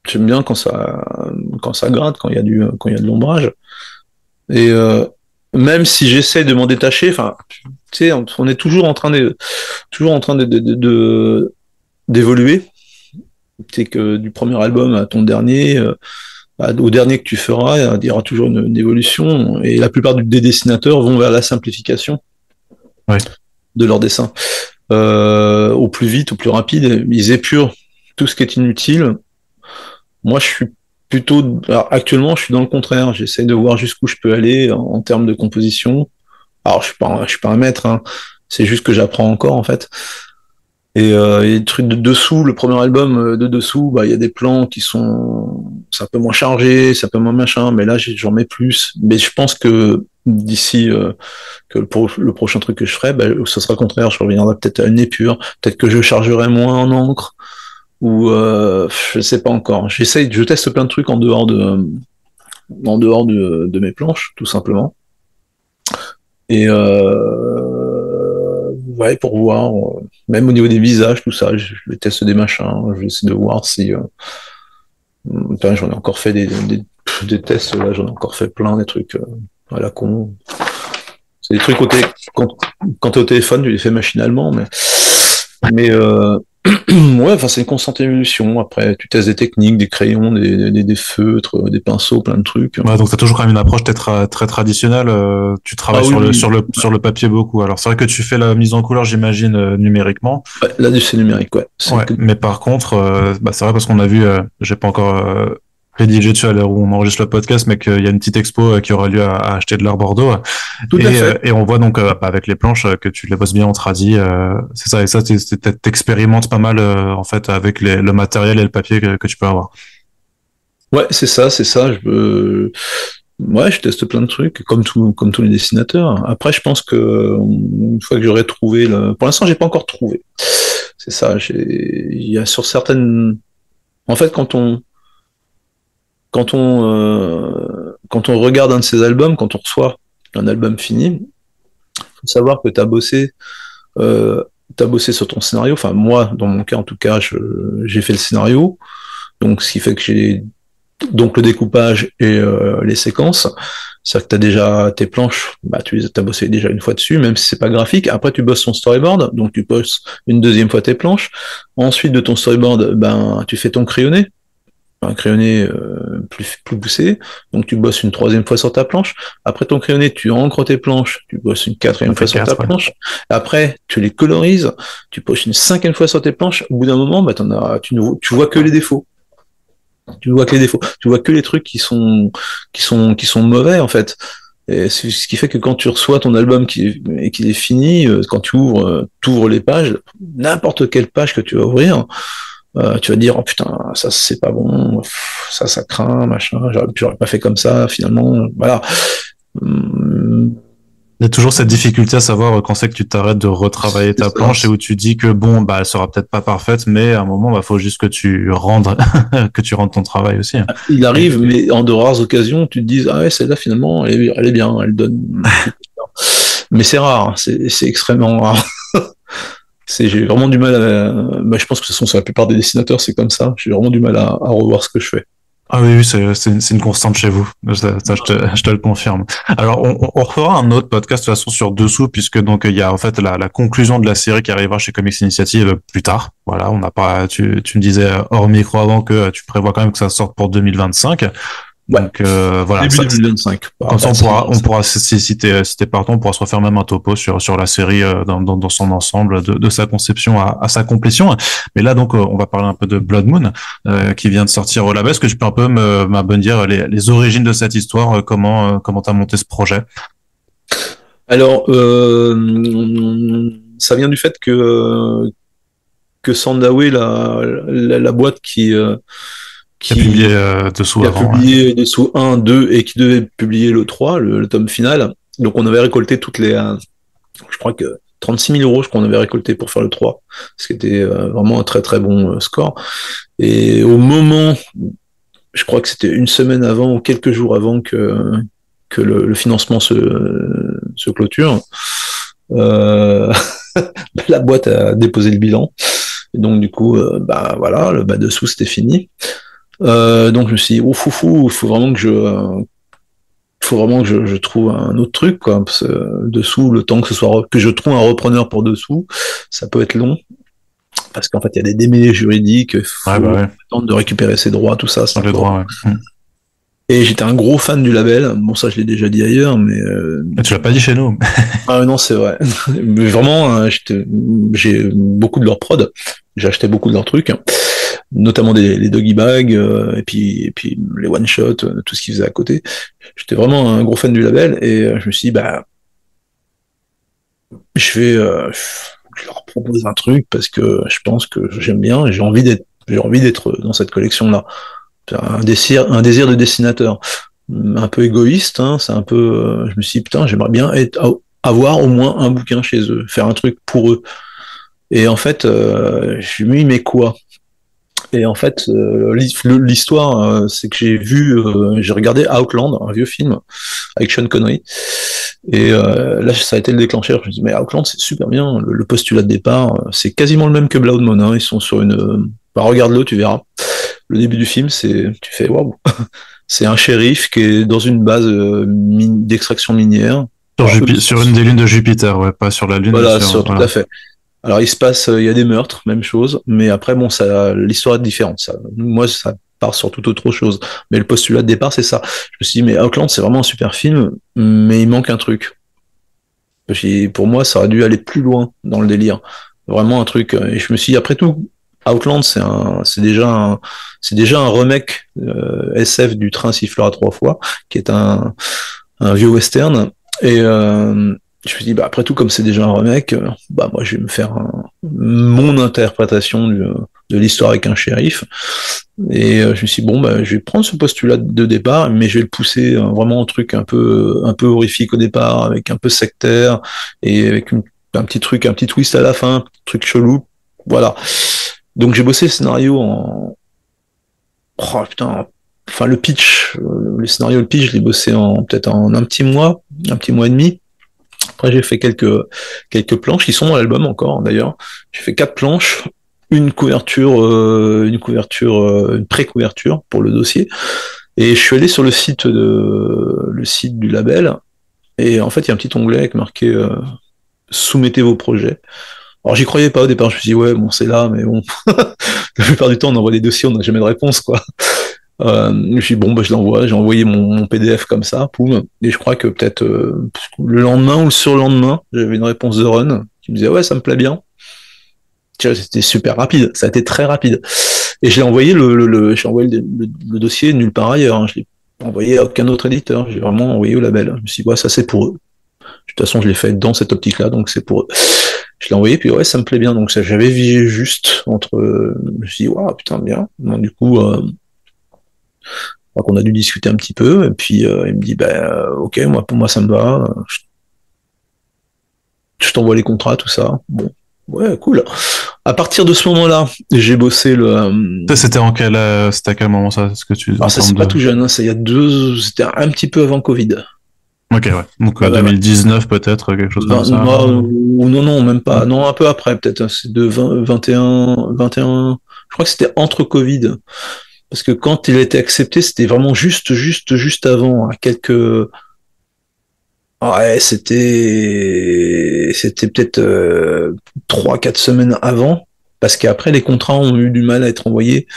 j'aime bien quand ça gratte, quand il y a de l'ombrage. Et même si j'essaie de m'en détacher, enfin, tu sais, on est toujours en train d'évoluer. C'est que du premier album à ton dernier, au dernier que tu feras, il y aura toujours une évolution. Et la plupart des dessinateurs vont vers la simplification de leur dessin. Au plus vite, au plus rapide, ils épurent tout ce qui est inutile. Moi, je suis plutôt... Alors, actuellement, je suis dans le contraire. J'essaie de voir jusqu'où je peux aller en termes de composition. Alors, je suis pas un maître, hein. C'est juste que j'apprends encore, en fait. Et les trucs de dessous, le premier album de dessous, bah il y a des plans qui sont c'est un peu moins chargé, c'est un peu moins machin, mais là j'en mets plus. Mais je pense que d'ici que le prochain truc que je ferai, bah, ce sera le contraire, je reviendrai peut-être à une épure, peut-être que je chargerai moins en encre, ou je sais pas encore. Je teste plein de trucs en dehors de mes planches, tout simplement. Et ouais, pour voir, même au niveau des visages, tout ça, je teste des machins, j'essaie de voir si... Enfin, j'en ai encore fait des tests, là, j'en ai encore fait plein, des trucs à la con. C'est des trucs quand t'es au téléphone, tu les fais machinalement, mais ouais, enfin, c'est une constante évolution. Après, tu testes des techniques, des crayons, des feutres, des pinceaux, plein de trucs. Ouais, donc t'as toujours quand même une approche très, très traditionnelle. Tu travailles sur le papier beaucoup. Alors c'est vrai que tu fais la mise en couleur, j'imagine, numériquement. Ouais, là, c'est numérique, ouais. Mais par contre, c'est vrai parce qu'on a vu, j'ai pas encore rédigé dessus à l'heure où on enregistre le podcast, mais qu'il y a une petite expo qui aura lieu à acheter de l'art Bordeaux. Tout à fait. Et on voit donc avec les planches que tu les bosses bien en tradi. C'est ça, et ça, t'expérimentes pas mal en fait avec le matériel et le papier que tu peux avoir. Ouais, c'est ça. Ouais, je teste plein de trucs, comme tous les dessinateurs. Après, je pense que une fois que j'aurai trouvé pour l'instant, j'ai pas encore trouvé. C'est ça. Il y a sur certaines. En fait, quand on regarde un de ces albums, quand on reçoit un album fini, faut savoir que t'as bossé sur ton scénario. Enfin, moi, dans mon cas, en tout cas, j'ai fait le scénario. Donc, ce qui fait que j'ai donc le découpage et les séquences. C'est-à-dire que tu as déjà tes planches, bah, tu les as bossé déjà une fois dessus, même si c'est pas graphique. Après, tu bosses ton storyboard, donc tu bosses une deuxième fois tes planches. Ensuite de ton storyboard, ben, tu fais ton crayonné, un crayonné plus poussé, donc tu bosses une troisième fois sur ta planche. Après ton crayonné, tu encres tes planches, tu bosses une quatrième fois sur ta planche. Après, tu les colorises, tu bosses une cinquième fois sur tes planches. Au bout d'un moment, bah, tu vois que les défauts. Tu vois que les trucs qui sont mauvais en fait. Et c'est ce qui fait que quand tu reçois ton album qu'il est fini, quand tu ouvres les pages, n'importe quelle page que tu vas ouvrir, tu vas dire oh putain ça c'est pas bon, ça craint machin, j'aurais pas fait comme ça finalement, voilà. Il y a toujours cette difficulté à savoir quand c'est que tu t'arrêtes de retravailler ta planche et où tu dis que bon, bah, elle sera peut-être pas parfaite, mais à un moment, bah, faut juste que tu rendes, que tu rendes ton travail aussi. Il arrive, mais en de rares occasions, tu te dis, ah ouais, celle-là, finalement, elle est bien, elle donne. Mais c'est rare, c'est extrêmement rare. J'ai vraiment du mal bah, je pense que ce sont sur la plupart des dessinateurs, c'est comme ça. J'ai vraiment du mal à revoir ce que je fais. Ah oui, c'est une constante chez vous. Ça, je te le confirme. Alors, on refera un autre podcast de toute façon sur Dessous, puisque donc il y a en fait la conclusion de la série qui arrivera chez Comics Initiative plus tard. Voilà, on n'a pas. Tu me disais hors micro avant que tu prévois quand même que ça sorte pour 2025. Ouais. Donc voilà. Début 2025. Comme ça, on pourra, si t'es partant, on pourra se refaire même un topo sur la série dans son ensemble, de sa conception à sa complétion. Mais là, donc, on va parler un peu de Blood Moon, qui vient de sortir au label. Est-ce que tu peux un peu me dire les origines de cette histoire, comment t'as monté ce projet? Alors, ça vient du fait que Sandaway, la boîte qui a publié dessous qui a avant. publié dessous 1, 2 et qui devait publier le 3, le tome final. Donc on avait récolté je crois que 36 000 euros, je crois qu'on avait récolté pour faire le 3, ce qui était vraiment un très très bon score. Et au moment, je crois que c'était une semaine avant ou quelques jours avant que le financement se clôture, la boîte a déposé le bilan. Et donc du coup, bah voilà, le bas dessous c'était fini. Donc je me suis dit, oh foufou, il faut vraiment que je trouve un autre truc, quoi. Parce que dessous, le temps que je trouve un repreneur pour dessous, ça peut être long. Parce qu'en fait, il y a des démêlés juridiques, il faut attendre de récupérer ses droits, tout ça. Les droits, ouais. Et j'étais un gros fan du label. Bon, ça, je l'ai déjà dit ailleurs, mais. Mais tu l'as pas dit chez nous. Ah non, c'est vrai. Mais vraiment, j'ai beaucoup de leurs prod. J'ai acheté beaucoup de leurs trucs, notamment les doggy bags, et puis les one shot, tout ce qu'ils faisaient à côté. J'étais vraiment un gros fan du label, et je me suis dit, bah, je leur propose un truc parce que je pense que j'aime bien et j'ai envie d'être dans cette collection-là. C'est un désir de dessinateur. Un peu égoïste, hein, c'est un peu, je me suis dit, putain, j'aimerais bien avoir au moins un bouquin chez eux, faire un truc pour eux. Et en fait, je me suis dit, mais quoi? Et en fait, l'histoire, c'est que j'ai regardé Outland, un vieux film avec Sean Connery. Et là, ça a été le déclencheur. Je me dis, mais Outland, c'est super bien. Le postulat de départ, c'est quasiment le même que Blood Moon. Hein. Ils sont sur bah, regarde-le, tu verras. Le début du film, tu fais waouh. C'est un shérif qui est dans une base d'extraction minière. Sur une des lunes de Jupiter, ouais, pas sur la lune. Voilà, tout à fait. Alors il y a des meurtres, même chose, mais après bon, l'histoire est différente. Moi, ça part sur toute autre chose. Mais le postulat de départ, c'est ça. Je me suis dit, mais Outland, c'est vraiment un super film, mais il manque un truc. Pour moi, ça aurait dû aller plus loin dans le délire. Vraiment un truc. Et je me suis dit, après tout, Outland, c'est déjà un remake SF du Train sifflera 3 fois, qui est un vieux western. Et je me suis dit, bah, après tout, comme c'est déjà un remake, bah, moi, je vais me faire mon interprétation de l'histoire avec un shérif. Et je me suis dit, bon, bah, je vais prendre ce postulat de départ, mais je vais le pousser vraiment un truc un peu horrifique au départ, avec un peu sectaire, et avec un petit truc, un petit twist à la fin, un truc chelou. Voilà. Donc j'ai bossé le scénario oh putain, enfin le pitch, le scénario, le pitch, je l'ai bossé peut-être en un petit mois et demi. Après j'ai fait quelques planches qui sont dans l'album encore d'ailleurs. J'ai fait 4 planches, une pré-couverture pour le dossier. Et je suis allé sur le site du label. Et en fait il y a un petit onglet avec marqué soumettez vos projets. Alors j'y croyais pas au départ, je me suis dit ouais bon c'est là, mais bon la plupart du temps on envoie des dossiers, on n'a jamais de réponse quoi. Je me suis dit bon bah je l'envoie, j'ai envoyé mon PDF comme ça, poum, et je crois que peut-être le lendemain ou le surlendemain, j'avais une réponse de Run qui me disait ouais ça me plaît bien. C'était super rapide, ça a été très rapide. Et j'ai envoyé j'ai envoyé le dossier nulle part ailleurs, hein. Je l'ai envoyé à aucun autre éditeur, j'ai vraiment envoyé au label. Je me suis dit ouais ça c'est pour eux. De toute façon je l'ai fait dans cette optique-là, donc c'est pour eux. Je l'ai envoyé, puis ouais, ça me plaît bien. Donc ça, j'avais vigé juste entre. Je me suis dit, waouh, putain, bien. Donc, du coup, on a dû discuter un petit peu. Et puis il me dit, bah, ok, pour moi, ça me va. Je t'envoie les contrats, tout ça. Bon, ouais, cool. À partir de ce moment-là, j'ai bossé C'était à quel moment ça? Ce que tu. Alors ça, c'est pas tout jeune. Hein, c'était un petit peu avant Covid. Ok, ouais. Donc 2019 peut-être, quelque chose comme ça. Non, même pas. Non, un peu après, peut-être. C'est de 21. Je crois que c'était entre Covid. Parce que quand il a été accepté, c'était vraiment juste avant. À quelques. Ouais, c'était peut-être 3-4 semaines avant. Parce qu'après, les contrats ont eu du mal à être envoyés.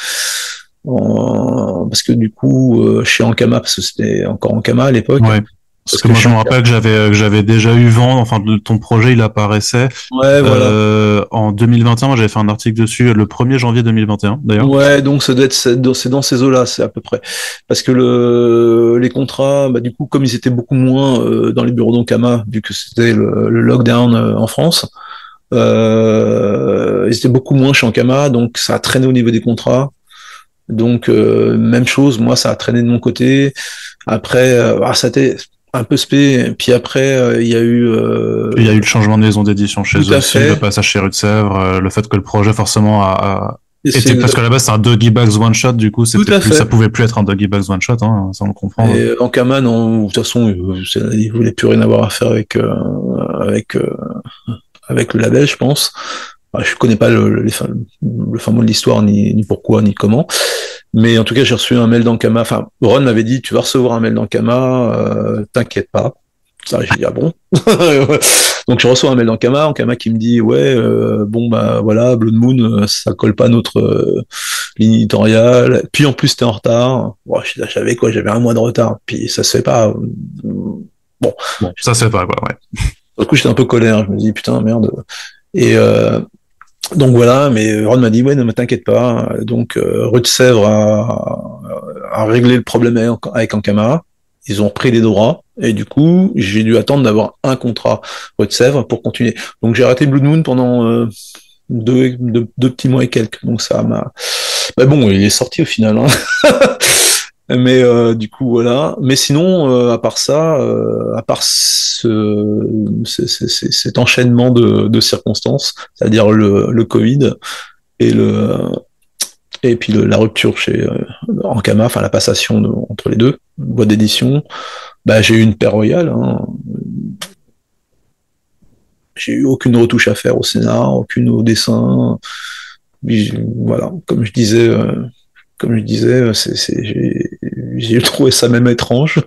parce que du coup, chez Ankama, parce que c'était encore Ankama à l'époque. Ouais. Parce que moi, je me rappelle que j'avais déjà eu vent, enfin, de ton projet, il apparaissait. Ouais, voilà. En 2021, moi, j'avais fait un article dessus le 1er janvier 2021, d'ailleurs. Ouais, donc c'est dans ces eaux-là, c'est à peu près. Parce que les contrats, bah, du coup, comme ils étaient beaucoup moins dans les bureaux d'Ankama, vu que c'était le lockdown en France, ils étaient beaucoup moins chez Ankama, donc ça a traîné au niveau des contrats. Donc même chose, moi ça a traîné de mon côté. Après, ça a été un peu spé. Puis après, il y a eu. Il y a eu le changement de maison d'édition chez Tout eux à aussi, le fait. passage chez Rue de Sèvres, le fait que le projet forcément a Et été, parce qu'à la base c'est un Doggy Bags one shot, du coup tout c'était à plus, ça fait. pouvait plus être un Doggy Bags one shot, hein, ça on le comprend. Et Ankama, non, de toute façon, il voulait plus rien avoir à faire avec, euh, avec le label, je pense. Je connais pas le fin mot de l'histoire, ni pourquoi, ni comment. Mais en tout cas, j'ai reçu un mail d'Ankama. Enfin, Ron m'avait dit, tu vas recevoir un mail d'Ankama, t'inquiète pas. Ça, j'ai dit, ah bon? Donc, je reçois un mail Ankama qui me dit, ouais, bon, bah voilà, Blood Moon, ça colle pas à notre ligne éditoriale. Puis en plus, t'es en retard. Bon, j'avais un mois de retard. Puis ça se fait pas. Bon, Bon, ça c'est pas quoi, ouais. du coup, j'étais un peu colère. Je me dis, putain, merde. Et donc voilà, mais Ron m'a dit, ouais, ne t'inquiète pas. Donc, Rue de Sèvres a réglé le problème avec Ankama. Ils ont pris les droits. Et du coup, j'ai dû attendre d'avoir un contrat Rue de Sèvres pour continuer. Donc, j'ai arrêté Blood Moon pendant deux petits mois et quelques. Donc, ça m'a... Mais bon, il est sorti au final. Hein. Mais du coup, voilà. Mais sinon, à part ça, à part cet enchaînement de circonstances, c'est-à-dire le Covid et puis la rupture chez Ankama, enfin la passation entre les deux boîtes d'édition, bah j'ai eu une paix royale. Hein. J'ai eu aucune retouche à faire au scénar, aucune au dessin. Voilà, comme je disais, j'ai trouvé ça même étrange.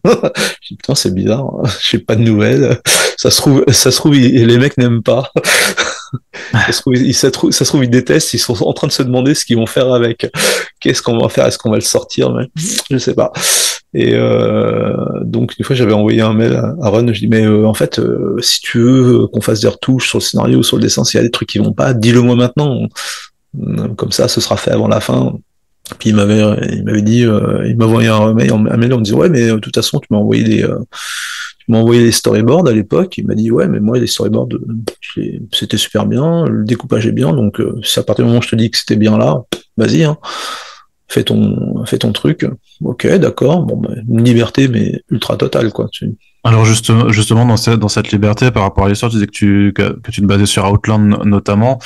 J'ai dit, putain, c'est bizarre, hein. J'ai pas de nouvelles. Ça se trouve, les mecs n'aiment pas. Ça se trouve, ils détestent. Ils sont en train de se demander ce qu'ils vont faire avec. Qu'est-ce qu'on va faire? Est-ce qu'on va le sortir? Mais je sais pas. Et donc une fois, j'avais envoyé un mail à Ron. Je dis, mais en fait, si tu veux qu'on fasse des retouches sur le scénario ou sur le dessin, s'il y a des trucs qui vont pas, dis-le moi maintenant. Comme ça, ce sera fait avant la fin. Puis il m'avait dit, il m'a envoyé un mail en me disant, ouais, mais de toute façon, tu m'as envoyé les storyboards à l'époque. Il m'a dit, ouais, mais moi, les storyboards, c'était super bien, le découpage est bien, donc si à partir du moment où je te dis que c'était bien là, vas-y, hein, fais ton truc. Ok, d'accord, bon, bah, une liberté, mais ultra totale, quoi. Alors justement dans cette liberté par rapport à l'histoire, tu disais que tu te basais sur Outland notamment,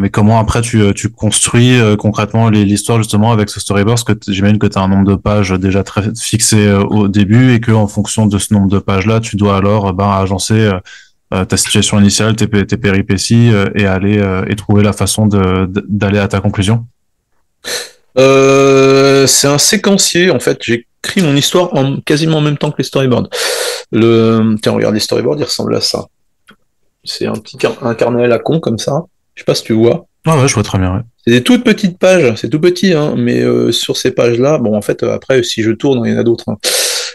mais comment après tu construis concrètement l'histoire justement avec ce storyboard, parce que j'imagine que tu as un nombre de pages déjà très fixé au début et que en fonction de ce nombre de pages là, tu dois alors agencer ta situation initiale, tes péripéties et aller et trouver la façon d'aller à ta conclusion. C'est un séquencier, en fait. J'ai écrit mon histoire quasiment en même temps que les storyboards. Tiens, regarde, les storyboards, ils ressemblent à ça. C'est un carnet à la con, comme ça. Je sais pas si tu vois. Ah ouais, je vois très bien. Ouais. C'est des toutes petites pages, c'est tout petit, hein, mais sur ces pages-là, bon, en fait, après, si je tourne, il y en a d'autres. Hein.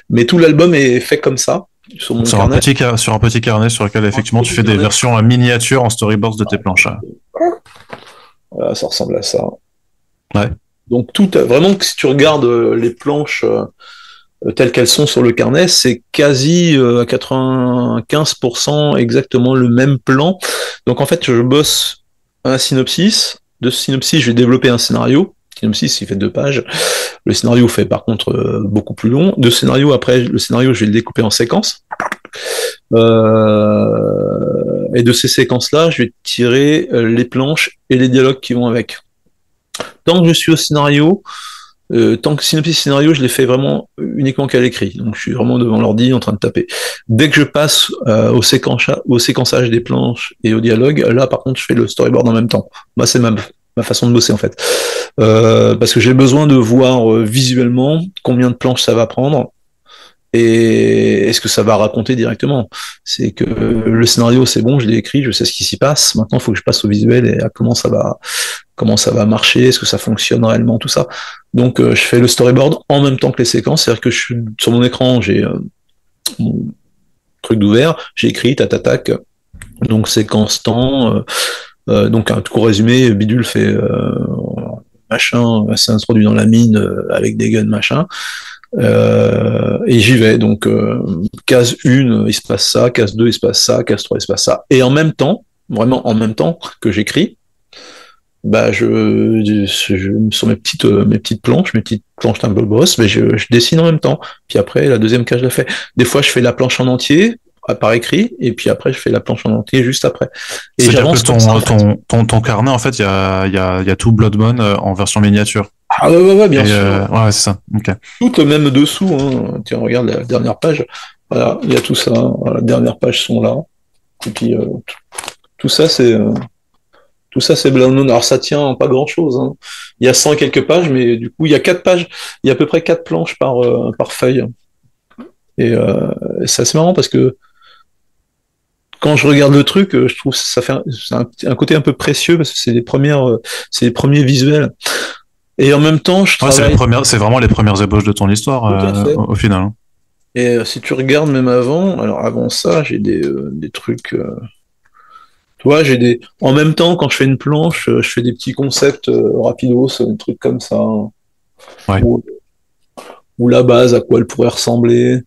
Mais tout l'album est fait comme ça, sur mon carnet. Sur un petit carnet sur lequel, effectivement, tu fais des versions miniatures en storyboards de tes planches. Voilà, ça ressemble à ça. Ouais. Donc, vraiment, si tu regardes les planches telles qu'elles sont sur le carnet, c'est quasi à 95% exactement le même plan. Donc, en fait, je bosse un synopsis. De ce synopsis, je vais développer un scénario. Le synopsis, il fait 2 pages. Le scénario fait par contre beaucoup plus long. Le scénario, je vais le découper en séquences. Et de ces séquences-là, je vais tirer les planches et les dialogues qui vont avec. Tant que je suis au scénario, tant que synopsis scénario, je l'ai fait vraiment uniquement qu'à l'écrit. Donc je suis vraiment devant l'ordi en train de taper. Dès que je passe au séquençage des planches et au dialogue, là par contre je fais le storyboard en même temps. Moi c'est ma façon de bosser en fait. Parce que j'ai besoin de voir visuellement combien de planches ça va prendre et est-ce que ça va raconter directement. C'est que le scénario c'est bon, je l'ai écrit, je sais ce qui s'y passe. Maintenant il faut que je passe au visuel et à comment comment ça va marcher, est-ce que ça fonctionne réellement, tout ça. Donc je fais le storyboard en même temps que les séquences, c'est-à-dire que sur mon écran, j'ai mon truc d'ouvert, j'ai écrit tatatac, donc séquence temps, donc un tout résumé, Bidule fait machin, c'est introduit dans la mine avec des guns machin. Et j'y vais, donc case 1, il se passe ça, case 2, il se passe ça, case 3, il se passe ça. Et en même temps, vraiment en même temps que j'écris, bah sur mes petites planches d'un boss, mais je dessine en même temps. Puis après, la deuxième case, je la fais. Des fois, je fais la planche en entier, par écrit, et puis après, je fais la planche en entier juste après. Et j'avance que ton carnet, en fait, il y a tout Blood Moon en version miniature. Ah ouais, bien sûr. Ouais, c'est ça. Okay. Tout même dessous, hein. Tiens, regarde la dernière page. Voilà, il y a tout ça. Voilà, les dernières pages sont là. Et puis tout ça, c'est Blood Moon. Alors ça tient pas grand chose. Hein. Il y a 100 et quelques pages, mais du coup, il y a 4 pages. Il y a à peu près 4 planches par feuille. Et c'est assez marrant parce que quand je regarde le truc, je trouve que ça fait un côté un peu précieux parce que c'est les premiers visuels. Et en même temps, je travaille... c'est vraiment les premières ébauches de ton histoire, au final. Et si tu regardes même avant ça, j'ai des trucs... Tu vois, en même temps, quand je fais une planche, je fais des petits concepts rapidos, des trucs comme ça. Ouais. Ou la base, à quoi elle pourrait ressembler.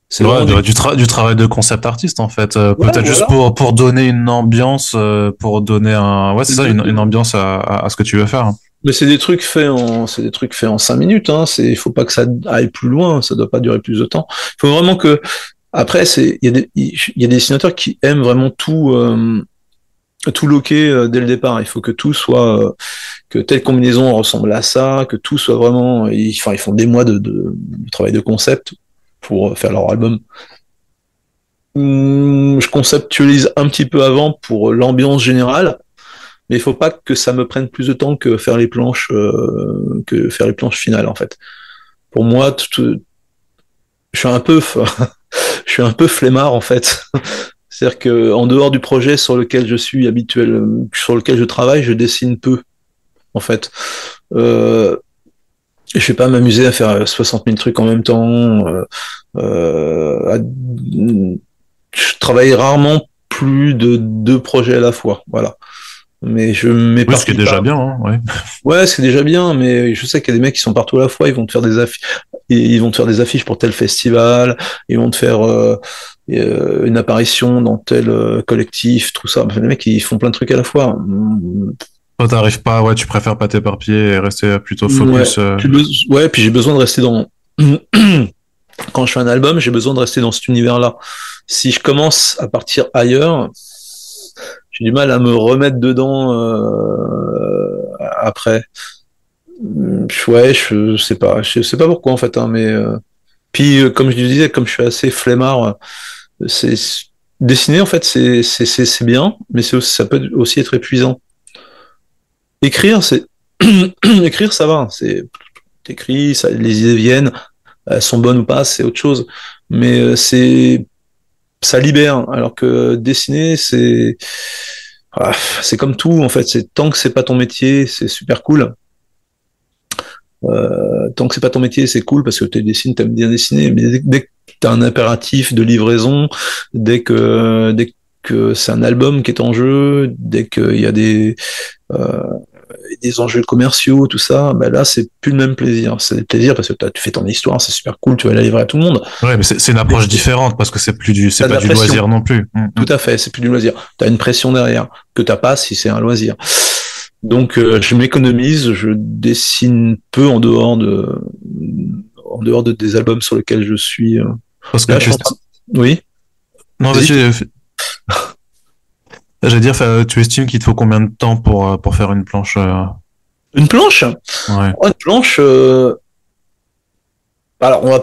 C'est du travail de concept artiste, en fait. Peut-être juste pour donner une ambiance, pour donner une ambiance à ce que tu veux faire. Mais c'est des trucs faits en 5 minutes, hein. Il faut pas que ça aille plus loin, ça doit pas durer plus de temps. Il faut vraiment que, après, il y a des dessinateurs qui aiment vraiment tout loquer dès le départ. Il faut que tout soit, que telle combinaison ressemble à ça, que tout soit vraiment, ils font des mois de travail de concept pour faire leur album. Je conceptualise un petit peu avant pour l'ambiance générale. Mais il faut pas que ça me prenne plus de temps que faire les planches finales, en fait. Pour moi, je suis un peu flemmard, en fait. C'est-à-dire que en dehors du projet sur lequel je suis habituel, sur lequel je travaille, je dessine peu, en fait. Je vais pas m'amuser à faire 60 000 trucs en même temps. Je travaille rarement plus de 2 projets à la fois, voilà. Mais je m'éparpille pas. Ce qui est déjà bien, hein, ouais. Ouais, c'est déjà bien, mais je sais qu'il y a des mecs qui sont partout à la fois, ils vont te faire des affiches pour tel festival, ils vont te faire une apparition dans tel collectif, tout ça. Les mecs, ils font plein de trucs à la fois. Toi, t'arrives pas, ouais, tu préfères pas t'éparpiller et rester plutôt focus. Ouais, puis j'ai besoin de rester dans... Quand je fais un album, j'ai besoin de rester dans cet univers-là. Si je commence à partir ailleurs, j'ai du mal à me remettre dedans après. Ouais, je sais pas pourquoi en fait, hein, mais puis comme je disais, comme je suis assez flemmard, dessiner en fait c'est bien, mais ça peut aussi être épuisant. Écrire, écrire ça va, t'écris, les idées viennent, elles sont bonnes ou pas, c'est autre chose, mais ça libère, alors que dessiner c'est comme tout en fait, tant que c'est pas ton métier, c'est super cool. Tant que c'est pas ton métier, c'est cool parce que tu dessines, t'aimes bien dessiner, mais dès que t'as un impératif de livraison, dès que c'est un album qui est en jeu, dès qu'il y a des enjeux commerciaux, tout ça, bah là c'est plus le même plaisir. C'est le plaisir parce que tu fais ton histoire, c'est super cool, tu vas la livrer à tout le monde. Ouais, mais c'est une approche différente parce que c'est pas du loisir non plus. Tout à fait, c'est plus du loisir. T'as une pression derrière que t'as pas si c'est un loisir. Donc je m'économise, je dessine peu en dehors des albums sur lesquels je suis. Parce que là, oui. Non, vas-y. J'allais dire, tu estimes qu'il te faut combien de temps pour faire une planche Une planche. Ouais. Une planche. Alors on va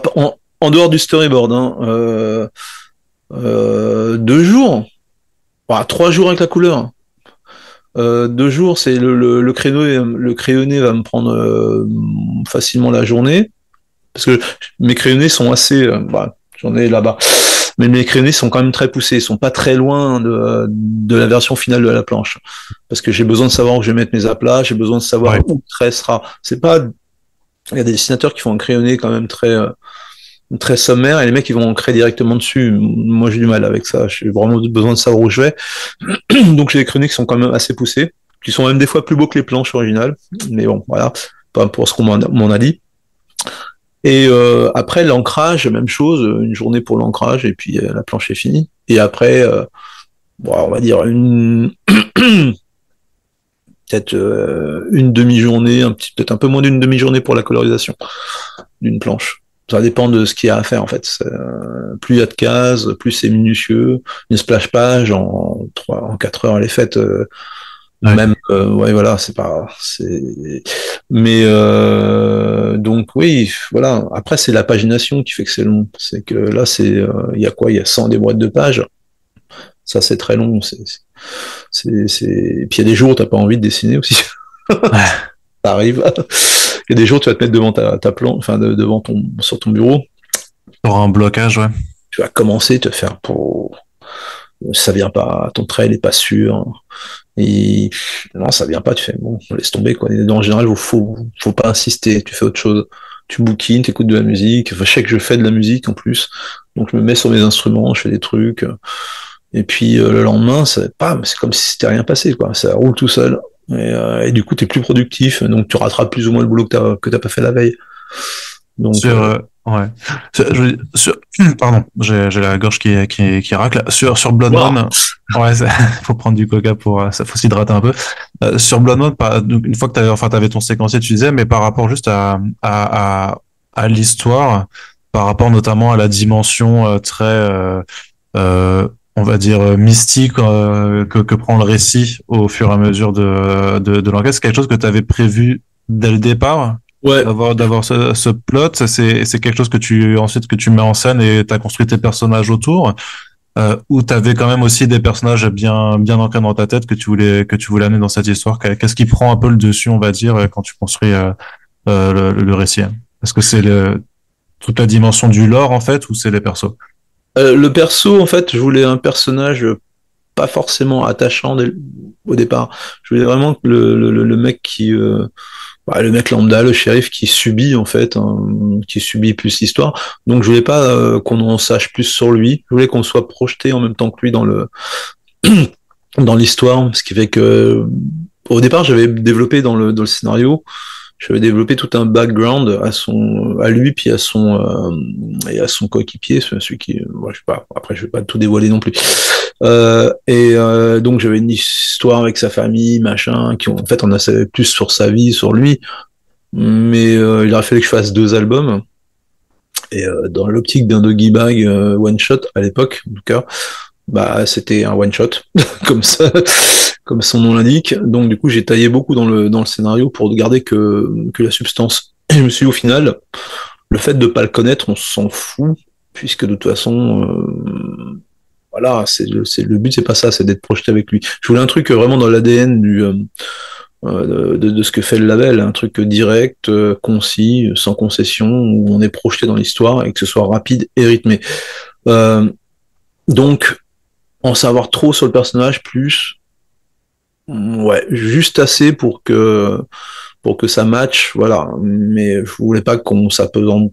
en dehors du storyboard, hein, 2 jours, 3 jours avec la couleur. 2 jours, c'est le crayonné va me prendre facilement la journée parce que mes crayonnés sont assez, j'en ai là-bas. mais mes crayonnés sont quand même très poussés, ils sont pas très loin de la version finale de la planche, parce que j'ai besoin de savoir où je vais mettre mes aplats, j'ai besoin de savoir où le trait sera. C'est pas, il y a des dessinateurs qui font un crayonné quand même très sommaire, et les mecs ils vont ancrer directement dessus. Moi j'ai du mal avec ça, j'ai vraiment besoin de savoir où je vais. Donc j'ai des crayonnés qui sont quand même assez poussés, qui sont même des fois plus beaux que les planches originales, mais bon voilà, pas pour ce qu'on m'en a dit. Et après l'ancrage, même chose, une journée pour l'ancrage, et puis la planche est finie. Et après, bon, on va dire peut-être une demi-journée, peut-être un peu moins d'une demi-journée pour la colorisation d'une planche. Ça dépend de ce qu'il y a à faire en fait. Plus il y a de cases, plus c'est minutieux. Une splash page en 4 heures elle est faite. Même ouais voilà, mais donc oui, voilà, après c'est la pagination qui fait que c'est long. C'est que là il y a quoi, il y a 100 des boîtes de pages. Ça c'est très long, et puis il y a des jours où t'as pas envie de dessiner aussi. Ça arrive. Il y a des jours où tu vas te mettre devant ta plan, enfin devant sur ton bureau. Pour un blocage, ouais. Tu vas commencer à te faire ça vient pas, ton trait il est pas sûr. Et non, ça vient pas, tu fais bon, laisse tomber quoi. En général, faut pas insister, tu fais autre chose. Tu bouquines, t'écoutes de la musique. Enfin, je sais que je fais de la musique en plus, donc je me mets sur mes instruments, je fais des trucs. Et puis le lendemain, c'est comme si c'était rien passé quoi. Ça roule tout seul. Et du coup, t'es plus productif, donc tu rattrapes plus ou moins le boulot que t'as pas fait la veille. Donc ouais. Pardon, j'ai la gorge qui racle. Sur Blood Moon, ouais, faut prendre du coca ça faut s'hydrater un peu. Sur Blood Moon, une fois que t'avais ton séquencier, tu disais, mais par rapport juste à l'histoire, par rapport notamment à la dimension très, on va dire mystique que prend le récit au fur et à mesure de l'enquête, c'est quelque chose que tu avais prévu dès le départ. Ouais. D'avoir ce plot, c'est quelque chose que tu mets en scène et t'as construit tes personnages autour, ou t'avais quand même aussi des personnages bien ancrés dans ta tête que tu voulais amener dans cette histoire. Qu'est-ce qui prend un peu le dessus, on va dire, quand tu construis le récit? Est-ce que c'est toute la dimension du lore en fait, ou c'est les persos? Le perso, en fait, je voulais un personnage pas forcément attachant au départ. Je voulais vraiment que le mec le mec lambda, le shérif qui subit en fait, qui subit plus l'histoire. Donc je voulais pas qu'on en sache plus sur lui. Je voulais qu'on soit projeté en même temps que lui dans l'histoire, ce qui fait que au départ j'avais développé dans le scénario, j'avais développé tout un background à lui puis à son coéquipier, celui qui, je sais pas, après je vais pas tout dévoiler non plus. Donc j'avais une histoire avec sa famille, machin, en fait on en savait plus sur sa vie, sur lui, mais il aurait fallu que je fasse 2 albums. Et dans l'optique d'un Doggy Bag one shot à l'époque, en tout cas, c'était un one shot, comme ça, comme son nom l'indique. Donc du coup j'ai taillé beaucoup dans le scénario pour garder que la substance. Et je me suis dit, au final, le fait de pas le connaître, on s'en fout, puisque de toute façon voilà, le but, c'est pas ça, c'est d'être projeté avec lui. Je voulais un truc vraiment dans l'ADN de ce que fait le label, un truc direct, concis, sans concession, où on est projeté dans l'histoire et que ce soit rapide et rythmé. Donc, en savoir trop sur le personnage, plus, ouais, juste assez pour que ça matche, voilà. Mais je voulais pas qu'on s'apesante,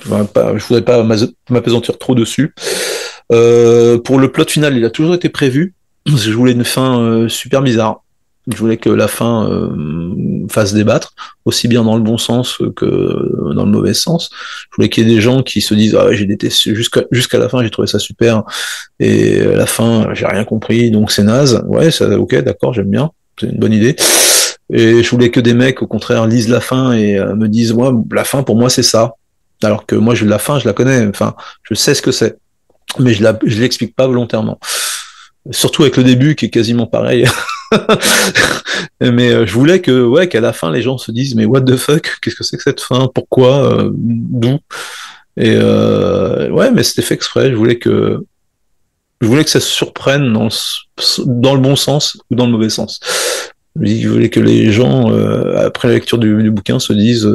je voulais pas m'apesantir trop dessus. Pour le plot final, il a toujours été prévu, parce que je voulais une fin super bizarre. Je voulais que la fin fasse débattre, aussi bien dans le bon sens que dans le mauvais sens. Je voulais qu'il y ait des gens qui se disent, ah ouais, j'ai détesté jusqu'à la fin, j'ai trouvé ça super, et à la fin j'ai rien compris, donc c'est naze. Ouais, ça, ok, d'accord, j'aime bien, c'est une bonne idée. Et je voulais que des mecs au contraire lisent la fin et me disent, ouais, la fin pour moi c'est ça, alors que moi la fin je la connais, enfin je sais ce que c'est, mais je l'explique pas volontairement. Surtout avec le début qui est quasiment pareil. Mais je voulais qu'à la fin les gens se disent, mais what the fuck, qu'est-ce que c'est que cette fin, pourquoi, d'où. Et ouais, mais c'était fait exprès. Je voulais que ça se surprenne dans le bon sens ou dans le mauvais sens. Je voulais que les gens après la lecture du bouquin se disent,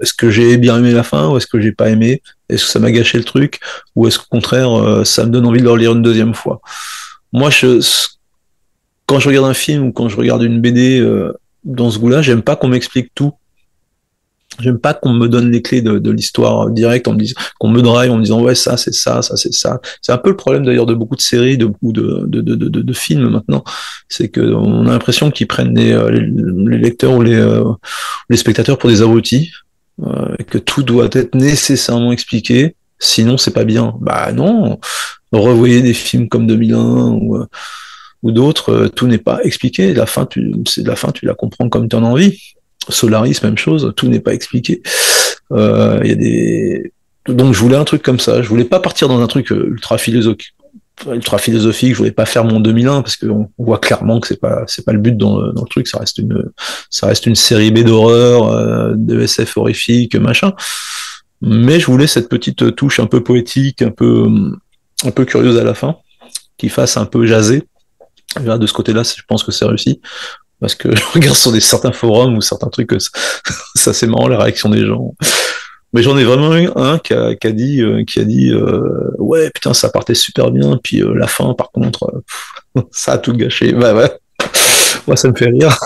est-ce que j'ai bien aimé la fin ou est-ce que j'ai pas aimé, Est-ce que ça m'a gâché le truc, ou est-ce qu'au contraire, ça me donne envie de le relire une deuxième fois? Moi, quand je regarde un film ou quand je regarde une BD dans ce goût-là, j'aime pas qu'on m'explique tout. J'aime pas qu'on me donne les clés de l'histoire directe, qu'on me drive en me disant ouais, ça c'est ça, ça c'est ça. C'est un peu le problème d'ailleurs de beaucoup de séries, de beaucoup de films maintenant. C'est qu'on a l'impression qu'ils prennent les lecteurs ou les spectateurs pour des abrutis, et que tout doit être nécessairement expliqué, sinon c'est pas bien. Bah non, revoyez des films comme 2001 ou d'autres, tout n'est pas expliqué. La fin, tu la comprends comme tu en as envie. Solaris, même chose, tout n'est pas expliqué. Il y a des... Donc je voulais un truc comme ça. Je voulais pas partir dans un truc ultra philosophique. Je voulais pas faire mon 2001 parce qu'on voit clairement que c'est pas le but dans le truc. Ça reste une série B d'horreur, de SF horrifique, machin. Mais je voulais cette petite touche un peu poétique, un peu curieuse à la fin, qui fasse un peu jaser. Là, de ce côté-là, je pense que c'est réussi. Parce que je regarde sur certains forums ou certains trucs, ça c'est marrant les réactions des gens. Mais j'en ai vraiment eu un qui a dit ouais putain ça partait super bien, puis la fin par contre ça a tout gâché. Bah ouais, moi ça me fait rire.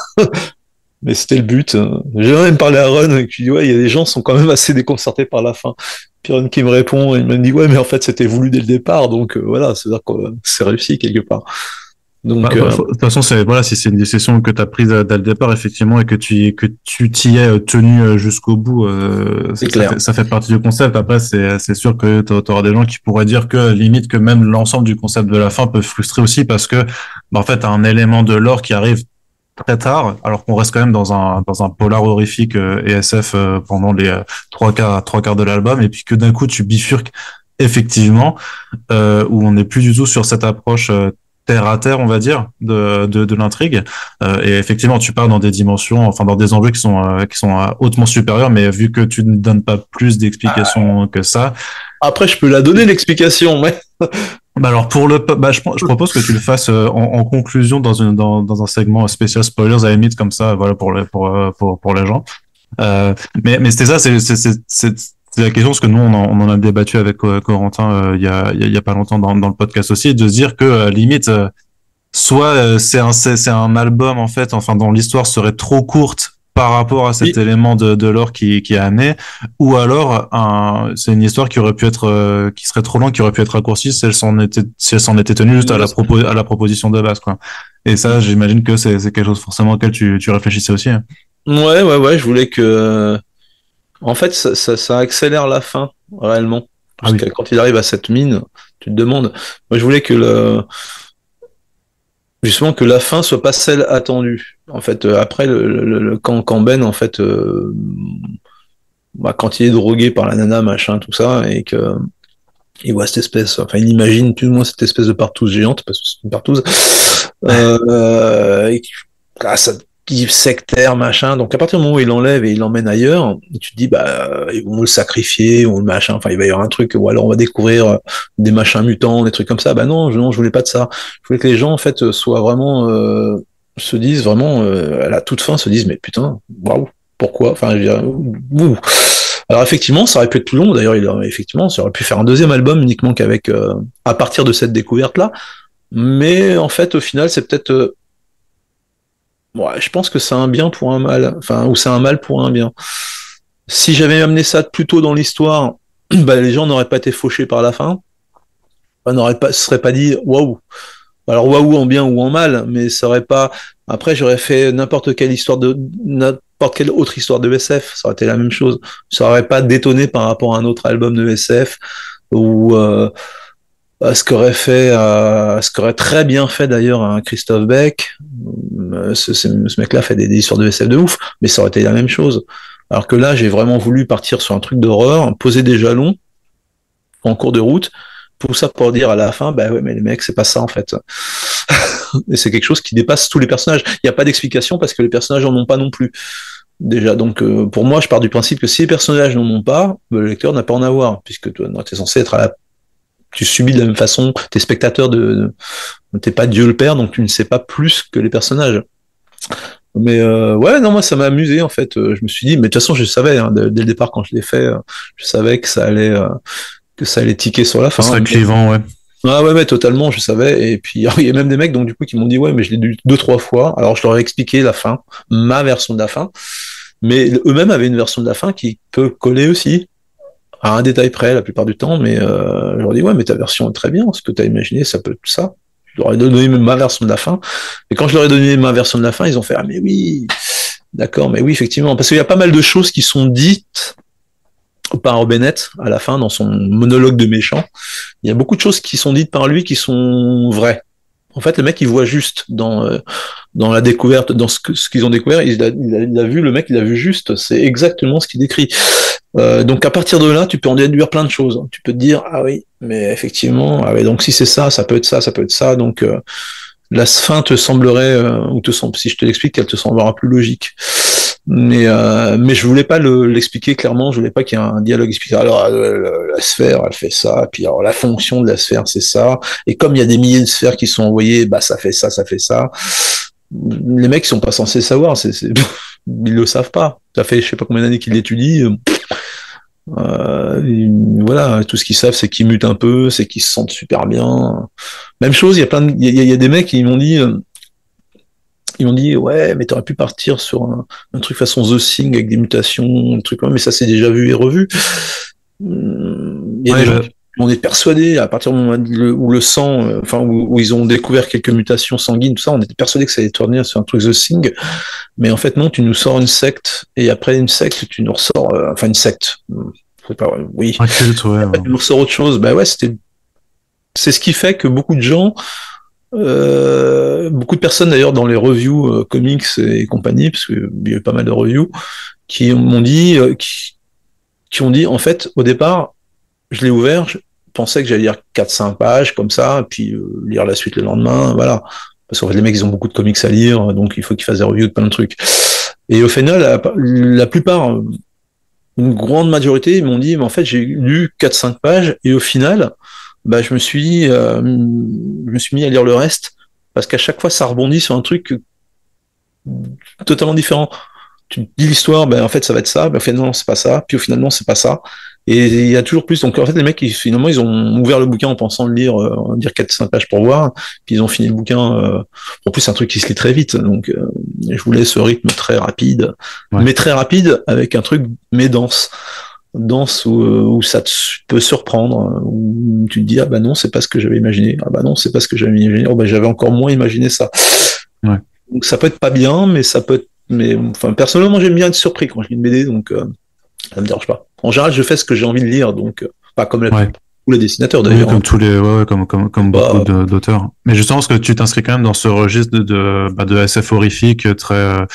Mais c'était le but. J'ai même parlé à Ron qui dit ouais il y a des gens qui sont quand même assez déconcertés par la fin. Puis Ron qui me répond et il me dit ouais mais en fait c'était voulu dès le départ, donc voilà, c'est-à-dire que c'est réussi quelque part. Donc, de toute façon, si c'est une décision que tu as prise dès le départ, effectivement, et que tu t'y es tenu jusqu'au bout, ça fait partie du concept. Après, c'est sûr que tu auras des gens qui pourraient dire que limite que même l'ensemble du concept de la fin peut frustrer aussi parce que, en fait, t'as un élément de lore qui arrive très tard, alors qu'on reste quand même dans un polar horrifique et SF pendant les trois quarts de l'album, et puis que d'un coup tu bifurques effectivement où on n'est plus du tout sur cette approche terre à terre, on va dire, de l'intrigue. Et effectivement, tu pars dans des dimensions, enfin dans des enjeux qui sont hautement supérieurs, mais vu que tu ne donnes pas plus d'explications que ça. Après, je peux la donner l'explication, ouais. Bah alors je propose que tu le fasses en conclusion dans un segment spécial spoilers à la limite comme ça, voilà pour les gens. Mais c'était ça, c'est la question, parce que nous on en a débattu avec Corentin il y a pas longtemps dans le podcast aussi, de se dire que limite soit c'est un album en fait, enfin dont l'histoire serait trop courte par rapport à cet élément de lore qui est amené, ou alors c'est une histoire qui aurait pu être qui serait trop longue, qui aurait pu être raccourcie si elle s'en était tenue juste à la proposition de base, quoi. Et ça, j'imagine que c'est quelque chose forcément auquel tu réfléchissais aussi, hein. Ouais, je voulais que en fait ça accélère la fin réellement, parce que quand il arrive à cette mine, tu te demandes. Moi je voulais que justement que la fin soit pas celle attendue. En fait, après quand Ben en fait quand il est drogué par la nana machin tout ça, et que il voit cette espèce, enfin il imagine plus ou moins cette espèce de partouze géante, parce que c'est une partouze, ça sectaire machin. Donc à partir du moment où il l'enlève et il l'emmène ailleurs, tu te dis ils vont le sacrifier ou le machin, enfin il va y avoir un truc, ou alors on va découvrir des machins mutants, des trucs comme ça. Non, je voulais pas de ça. Je voulais que les gens en fait soient vraiment se disent vraiment à la toute fin, se disent mais putain, waouh, pourquoi, enfin je veux dire, ouh. Alors effectivement, ça aurait pu être plus long. D'ailleurs, effectivement, ça aurait pu faire un deuxième album uniquement qu'avec à partir de cette découverte-là. Mais en fait, au final, c'est peut-être je pense que c'est un bien pour un mal, enfin, ou c'est un mal pour un bien. Si j'avais amené ça plus tôt dans l'histoire, les gens n'auraient pas été fauchés par la fin. Se seraient pas dit waouh. Alors waouh en bien ou en mal, mais ça aurait pas. Après, j'aurais fait n'importe quelle autre histoire de SF, ça aurait été la même chose. Ça aurait pas détonné par rapport à un autre album de SF ou ce qu'aurait très bien fait d'ailleurs un Christophe Beck. Ce mec-là fait des histoires de SF de ouf, mais ça aurait été la même chose. Alors que là, j'ai vraiment voulu partir sur un truc d'horreur, poser des jalons en cours de route, pour ça, pour dire à la fin, ouais, mais les mecs, c'est pas ça en fait. Et c'est quelque chose qui dépasse tous les personnages. Il n'y a pas d'explication parce que les personnages en ont pas non plus. Déjà, donc pour moi, je pars du principe que si les personnages n'en ont pas, le lecteur n'a pas à en avoir, puisque tu es censé être tu subis de la même façon, t'es spectateur t'es pas Dieu le Père, donc tu ne sais pas plus que les personnages. Mais ouais, non, moi ça m'a amusé en fait. Je me suis dit, mais de toute façon je savais hein, dès le départ quand je l'ai fait, je savais que ça allait tiquer sur la Ça fin. serait clivant, ouais. Ah ouais, totalement, je savais. Et puis il y a même des mecs donc du coup qui m'ont dit ouais, mais je l'ai lu 2-3 fois. Alors je leur ai expliqué la fin, ma version de la fin, mais eux-mêmes avaient une version de la fin qui peut coller aussi à un détail près la plupart du temps. Mais je leur dis ouais, mais ta version est très bien. Ce que tu as imaginé, ça peut être ça. Je leur ai donné ma version de la fin. Et quand je leur ai donné ma version de la fin, ils ont fait ah mais oui. D'accord, mais oui, effectivement, parce qu'il y a pas mal de choses qui sont dites par Bennett à la fin dans son monologue de méchant. Il y a beaucoup de choses qui sont dites par lui qui sont vraies. En fait, le mec, il voit juste dans la découverte, dans ce qu'ils ont découvert, il a vu, le mec, il a vu juste. C'est exactement ce qu'il décrit. Donc à partir de là, tu peux en déduire plein de choses. Tu peux te dire ah oui, mais effectivement, ah ouais, donc si c'est ça, ça peut être ça, ça peut être ça. Donc la fin te semblerait, si je te l'explique, elle te semblera plus logique. Mais je voulais pas l'expliquer clairement, je voulais pas qu'il y ait un dialogue expliqué. Alors, la sphère, elle fait ça, puis alors la fonction de la sphère, c'est ça. Et comme il y a des milliers de sphères qui sont envoyées, bah ça fait ça, ça fait ça. Les mecs sont pas censés savoir, ils le savent pas. Ça fait je sais pas combien d'années qu'ils l'étudient. Voilà, tout ce qu'ils savent, c'est qu'ils mutent un peu, c'est qu'ils se sentent super bien. Même chose, il y a des mecs qui m'ont dit. Ils m'ont dit ouais mais t'aurais pu partir sur un truc façon The Thing avec des mutations, un truc mais ça c'est déjà vu et revu. Il y a des gens qui on est persuadés à partir du moment où le sang, où ils ont découvert quelques mutations sanguines, tout ça, on était persuadés que ça allait tourner sur un truc The Thing, mais en fait non, tu nous sors une secte et après une secte, tu nous ressors, une secte, c'est pas vrai, oui, un culte, ouais. Après, tu nous ressors autre chose, bah ouais, c'est ce qui fait que beaucoup de gens beaucoup de personnes d'ailleurs dans les reviews comics et compagnie, parce qu'il y a eu pas mal de reviews, qui m'ont dit, qui ont dit en fait au départ, je l'ai ouvert, je pensais que j'allais lire 4-5 pages comme ça, puis lire la suite le lendemain, voilà. Parce qu'en fait les mecs ils ont beaucoup de comics à lire, donc il faut qu'ils fassent des reviews de plein de trucs. Et au final, la plupart, une grande majorité, ils m'ont dit, mais en fait j'ai lu 4-5 pages, et au final, bah, je me suis mis à lire le reste parce qu'à chaque fois ça rebondit sur un truc totalement différent. Tu te dis l'histoire, ben en fait ça va être ça, ben finalement c'est pas ça, puis au final non c'est pas ça. Et il y a toujours plus. Donc en fait les mecs finalement ils ont ouvert le bouquin en pensant le lire, 4-5 pages pour voir, puis ils ont fini le bouquin. En plus c'est un truc qui se lit très vite, donc je voulais ce rythme très rapide, mais très rapide avec un truc mais dense où ça peut surprendre, où tu te dis ah bah non c'est pas ce que j'avais imaginé, ah bah non c'est pas ce que j'avais imaginé, oh bah j'avais encore moins imaginé ça. Donc ça peut être pas bien, mais ça peut être, mais enfin personnellement j'aime bien être surpris quand je lis une BD, donc ça me dérange pas. En général je fais ce que j'ai envie de lire, donc pas comme tous les dessinateurs d'ailleurs. Oui, comme tous les, comme beaucoup d'auteurs. Mais justement parce que tu t'inscris quand même dans ce registre de SF horrifique très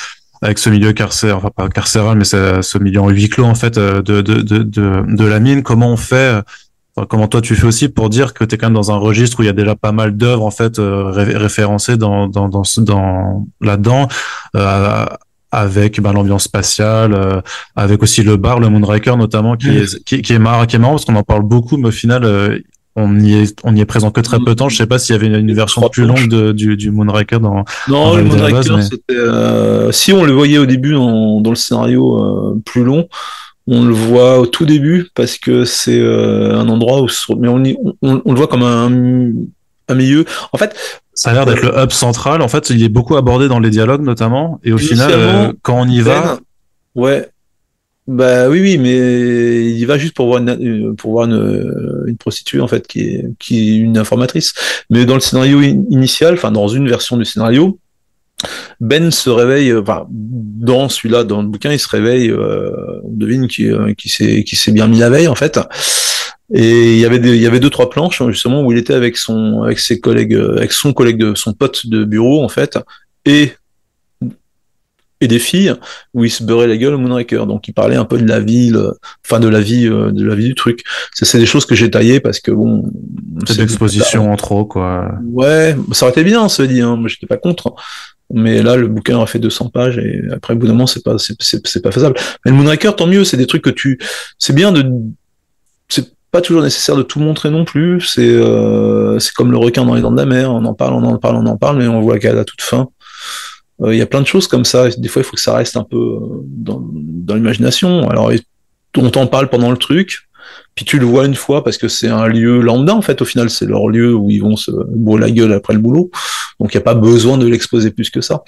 avec ce milieu carcéral, enfin pas carcéral, mais c'est ce milieu en huis clos en fait de la mine. Comment on fait, comment toi tu fais aussi pour dire que t'es quand même dans un registre où il y a déjà pas mal d'œuvres en fait référencées dans là-dedans, avec l'ambiance spatiale, avec aussi le bar, le Moonraker notamment, qui est marrant parce qu'on en parle beaucoup, mais au final on y est présent que très peu de temps. Je sais pas s'il y avait une version plus longue du Moonraker dans. Non, le Moonraker, c'était. Si on le voyait au début dans le scénario plus long, on le voit au tout début parce que c'est un endroit où, mais on le voit comme un milieu. En fait, ça a l'air d'être le hub central. En fait, il est beaucoup abordé dans les dialogues notamment, et au final, quand on y va. Ouais. Bah oui, mais il y va juste pour voir une prostituée en fait qui est une informatrice. Mais dans le scénario initial, enfin dans une version du scénario, Ben se réveille, dans celui-là, dans le bouquin, il se réveille, on devine qui s'est bien mis la veille en fait. Et il y avait 2-3 planches justement où il était avec son pote de bureau en fait, et des filles où il se beurrait la gueule au Moonraker. Donc il parlait un peu de la ville, de la vie du truc. C'est des choses que j'ai taillées parce que bon, c'est d'exposition en trop quoi. Ouais, ça aurait été bien, ça veut dire. Moi j'étais pas contre. Mais là, le bouquin a fait 200 pages et après, au bout d'un moment, c'est pas faisable. Mais le Moonraker, tant mieux, c'est des trucs que c'est bien c'est pas toujours nécessaire de tout montrer non plus. C'est comme le requin dans les dents de la mer. On en parle, mais on voit qu'à la toute fin. Il y a plein de choses comme ça. Des fois, il faut que ça reste un peu dans l'imagination. Alors, on t'en parle pendant le truc, puis tu le vois une fois parce que c'est un lieu lambda, en fait. Au final, c'est leur lieu où ils vont se bourrer la gueule après le boulot. Donc, il n'y a pas besoin de l'exposer plus que ça.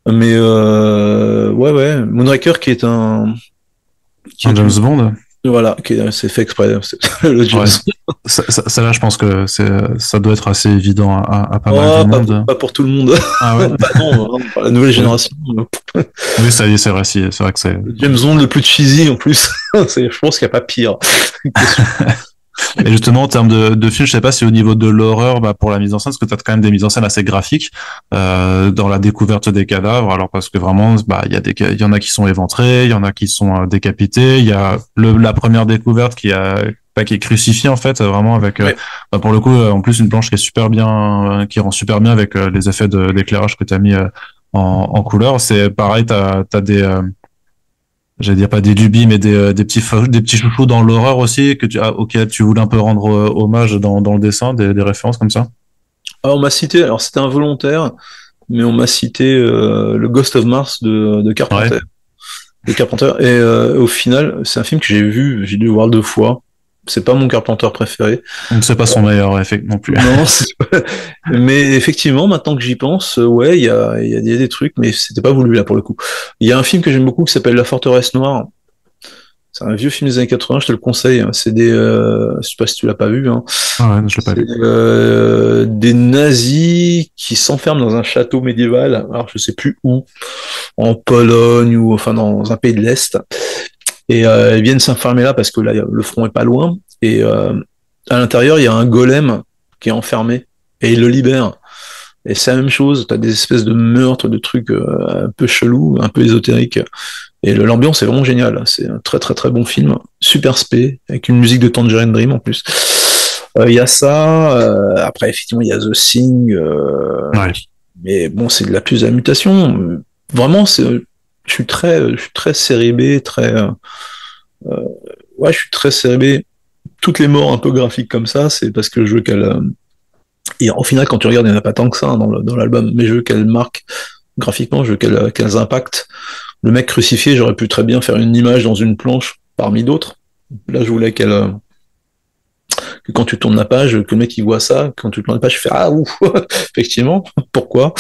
Mais ouais, Moonraker qui est un James Bond. Voilà, c'est fait exprès. Le James. Ça là, je pense que ça doit être assez évident à pas mal de monde. Pas pour tout le monde. Ah ouais. Bah non, la nouvelle génération. Oui, ça y est, c'est vrai. C'est vrai que c'est. James Bond le plus cheesy en plus. Je pense qu'il n'y a pas pire. Et justement, en termes de film, je sais pas si au niveau de l'horreur, pour la mise en scène, parce que tu as quand même des mises en scène assez graphiques dans la découverte des cadavres. Alors parce que vraiment, il y en a qui sont éventrés, il y en a qui sont décapités. Il y a la première découverte qui est crucifié en fait, vraiment avec pour le coup en plus une planche qui est super bien, qui rend super bien avec les effets d'éclairage que tu as mis en couleur. C'est pareil, t'as des j'allais dire pas des lubies, mais des petits chouchous dans l'horreur aussi auxquels tu voulais un peu rendre hommage dans le dessin, des références comme ça. On m'a cité, alors c'était involontaire, mais on m'a cité le Ghost of Mars de Carpenter. Ouais. De Carpenter. Et au final, c'est un film que j'ai dû voir 2 fois. C'est pas mon Carpenter préféré. C'est pas son meilleur effet non plus. Non, mais effectivement, maintenant que j'y pense, ouais, il y a des trucs, mais c'était pas voulu là pour le coup. Il y a un film que j'aime beaucoup qui s'appelle La Forteresse Noire. C'est un vieux film des années 80, je te le conseille. C'est je sais pas si tu l'as pas vu. Ah ouais, je l'ai pas vu. Des nazis qui s'enferment dans un château médiéval. Alors je sais plus où, en Pologne ou enfin dans un pays de l'Est. Et ils viennent s'enfermer là parce que là le front est pas loin. Et à l'intérieur il y a un golem qui est enfermé et il le libère. Et c'est la même chose. T'as des espèces de meurtres, de trucs un peu chelous, un peu ésotériques. Et l'ambiance est vraiment géniale. C'est un très très très bon film, super spé, avec une musique de Tangerine Dream en plus. Il y a ça. Après, effectivement, il y a The Thing. Ouais. Mais bon, c'est de la plus à mutation. Vraiment, je suis très série B, ouais, je suis très série B. Toutes les morts un peu graphiques comme ça, c'est parce que je veux qu'elles. Et au final, quand tu regardes, il n'y en a pas tant que ça dans l'album, mais je veux qu'elles marquent graphiquement, je veux qu'elles impactent. Le mec crucifié, j'aurais pu très bien faire une image dans une planche parmi d'autres. Là, je voulais que quand tu tournes la page, que le mec il voit ça, quand tu tournes la page, je fais ah ouf, effectivement, pourquoi?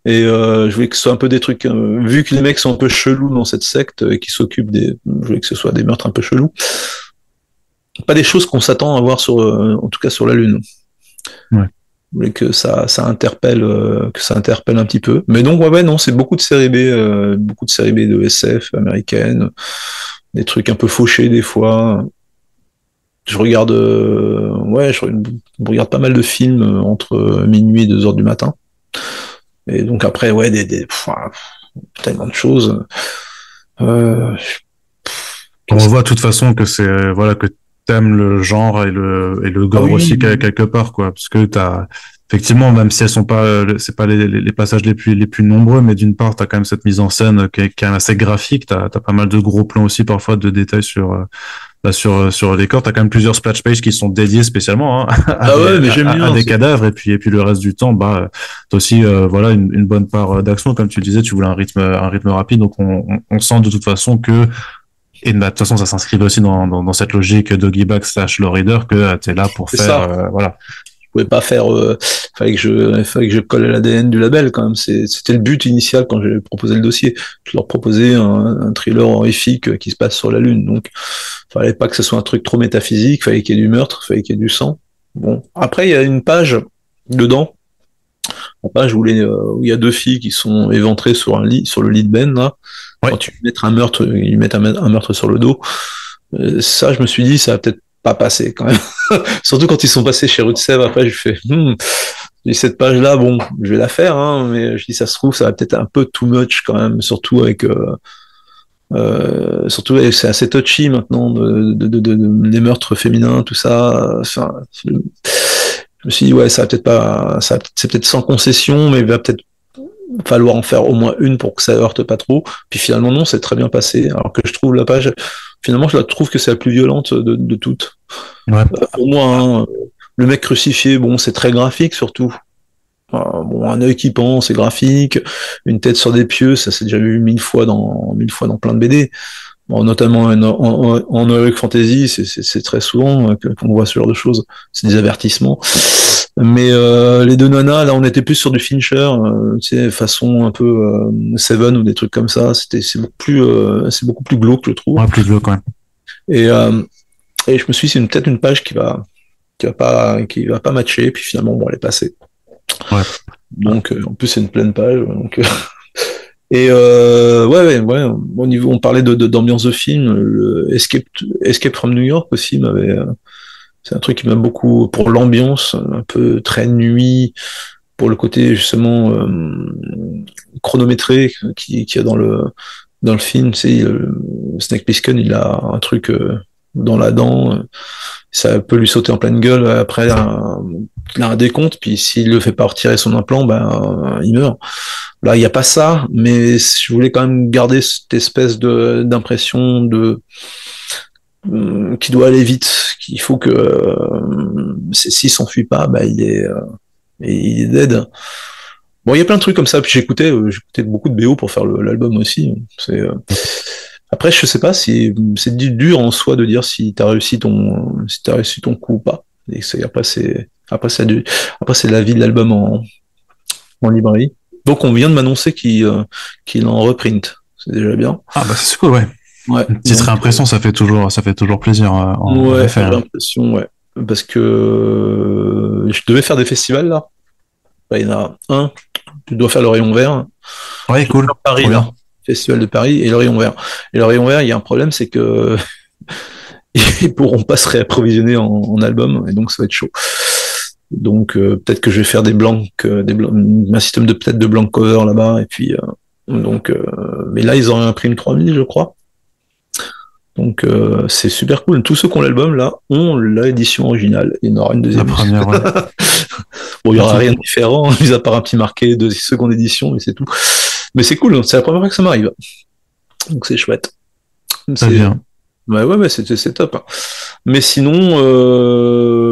Et je voulais que ce soit un peu des trucs, vu que les mecs sont un peu chelous dans cette secte et qui s'occupent je voulais que ce soit des meurtres un peu chelous. Pas des choses qu'on s'attend à voir en tout cas sur la Lune. Ouais. Je voulais que ça interpelle, un petit peu. Mais donc ouais non, c'est beaucoup de séries B de SF américaines, des trucs un peu fauchés des fois. Je regarde, je regarde pas mal de films entre minuit et 2 heures du matin. Et donc après, ouais, tellement de choses. On voit de toute façon que c'est voilà que t'aimes le genre et le gore aussi quelque part quoi, parce que t'as effectivement, même si elles sont pas, c'est pas les passages les plus nombreux, mais d'une part t'as quand même cette mise en scène qui est quand même assez graphique, t'as pas mal de gros plans aussi parfois de détails sur les corps, t'as quand même plusieurs splash pages qui sont dédiés spécialement à des cadavres et puis le reste du temps t'as aussi voilà une bonne part d'action comme tu disais, tu voulais un rythme rapide, donc on sent de toute façon que et de toute façon ça s'inscrivait aussi dans cette logique Doggy Bag / Lowrider que t'es là pour faire voilà. Je pouvais pas faire fallait que je colle à l'ADN du label quand même, c'était le but initial quand j'ai proposé le dossier. Je leur proposais un thriller horrifique qui se passe sur la Lune, donc fallait pas que ce soit un truc trop métaphysique, fallait qu'il y ait du meurtre, fallait qu'il y ait du sang. Bon, après il y a une page dedans, la page où il y a 2 filles qui sont éventrées sur le lit de Ben là. Ouais. Quand tu mets ils mettent un meurtre sur le dos. Ça, je me suis dit, ça va peut-être pas passer quand même. Surtout quand ils sont passés chez Rue de Sèvres. Après, je fais, cette page-là, bon, je vais la faire, mais je dis, ça se trouve, ça va peut-être un peu too much quand même, surtout avec c'est assez touchy maintenant des meurtres féminins, tout ça. Enfin, je me suis dit, ouais, ça va peut-être pas, c'est peut-être sans concession, mais il va peut-être falloir en faire au moins une pour que ça heurte pas trop. Puis finalement non, c'est très bien passé. Alors que je trouve la page, finalement je la trouve que c'est la plus violente de toutes. Ouais. Pour moi, le mec crucifié, bon, c'est très graphique surtout. Bon, un œil qui pense, c'est graphique, une tête sur des pieux, ça s'est déjà vu mille fois dans plein de BD. Bon, notamment en Heroic Fantasy, c'est très souvent qu'on voit ce genre de choses. C'est des avertissements. Mais les deux nanas, là, on était plus sur du Fincher, tu sais, façon un peu Seven ou des trucs comme ça. C'est beaucoup plus glauque, je trouve. Ouais, plus glauque, quand même. Et je me suis dit, c'est peut-être une page qui va pas matcher. Puis finalement, bon, elle est passée. Ouais. Donc, en plus, c'est une pleine page. Donc, et ouais. Au niveau, on parlait d'ambiance de film. Le Escape from New York aussi m'avait. C'est un truc qui m'a beaucoup pour l'ambiance, un peu très nuit, pour le côté justement chronométré qui y a dans le film. Tu sais, Snake Plissken, il a un truc dans la dent. Ça peut lui sauter en pleine gueule après il a un décompte, puis s'il le fait pas retirer son implant, ben il meurt. Là, il n'y a pas ça, mais je voulais quand même garder cette espèce d'impression qui doit aller vite, qu'il faut que s'il s'enfuit pas, bah il est dead. Bon, il y a plein de trucs comme ça. Puis j'écoutais beaucoup de BO pour faire l'album aussi. Après, je sais pas si c'est dur en soi de dire si t'as réussi ton coup ou pas. Et après c'est la vie de l'album en librairie. Donc on vient de m'annoncer qu'il en reprint. C'est déjà bien. Ah bah c'est cool, ouais. Ouais. Une petite réimpression, ça fait toujours plaisir en Ouais, effet. j'ai l'impression, ouais. Parce que je devais faire des festivals là. Il y en a un, tu dois faire le rayon vert. Ouais, cool. Paris, Trop bien. là. Festival de Paris et le rayon vert. Et le rayon vert, il y a un problème, c'est que ils pourront pas se réapprovisionner en album et donc ça va être chaud. Donc peut-être que je vais faire un système peut-être de blank cover là-bas et puis mais là ils ont imprimé 3000 je crois. Donc c'est super cool. Tous ceux qui ont l'album là ont l'édition originale. Il y en aura une deuxième. La première, ouais. Bon, il y aura rien de différent, mis à part un petit marqué de seconde édition, mais c'est tout. Mais c'est cool, c'est la première fois que ça m'arrive. Donc c'est chouette. Très bien. Ouais, c'est top. Hein. Mais sinon,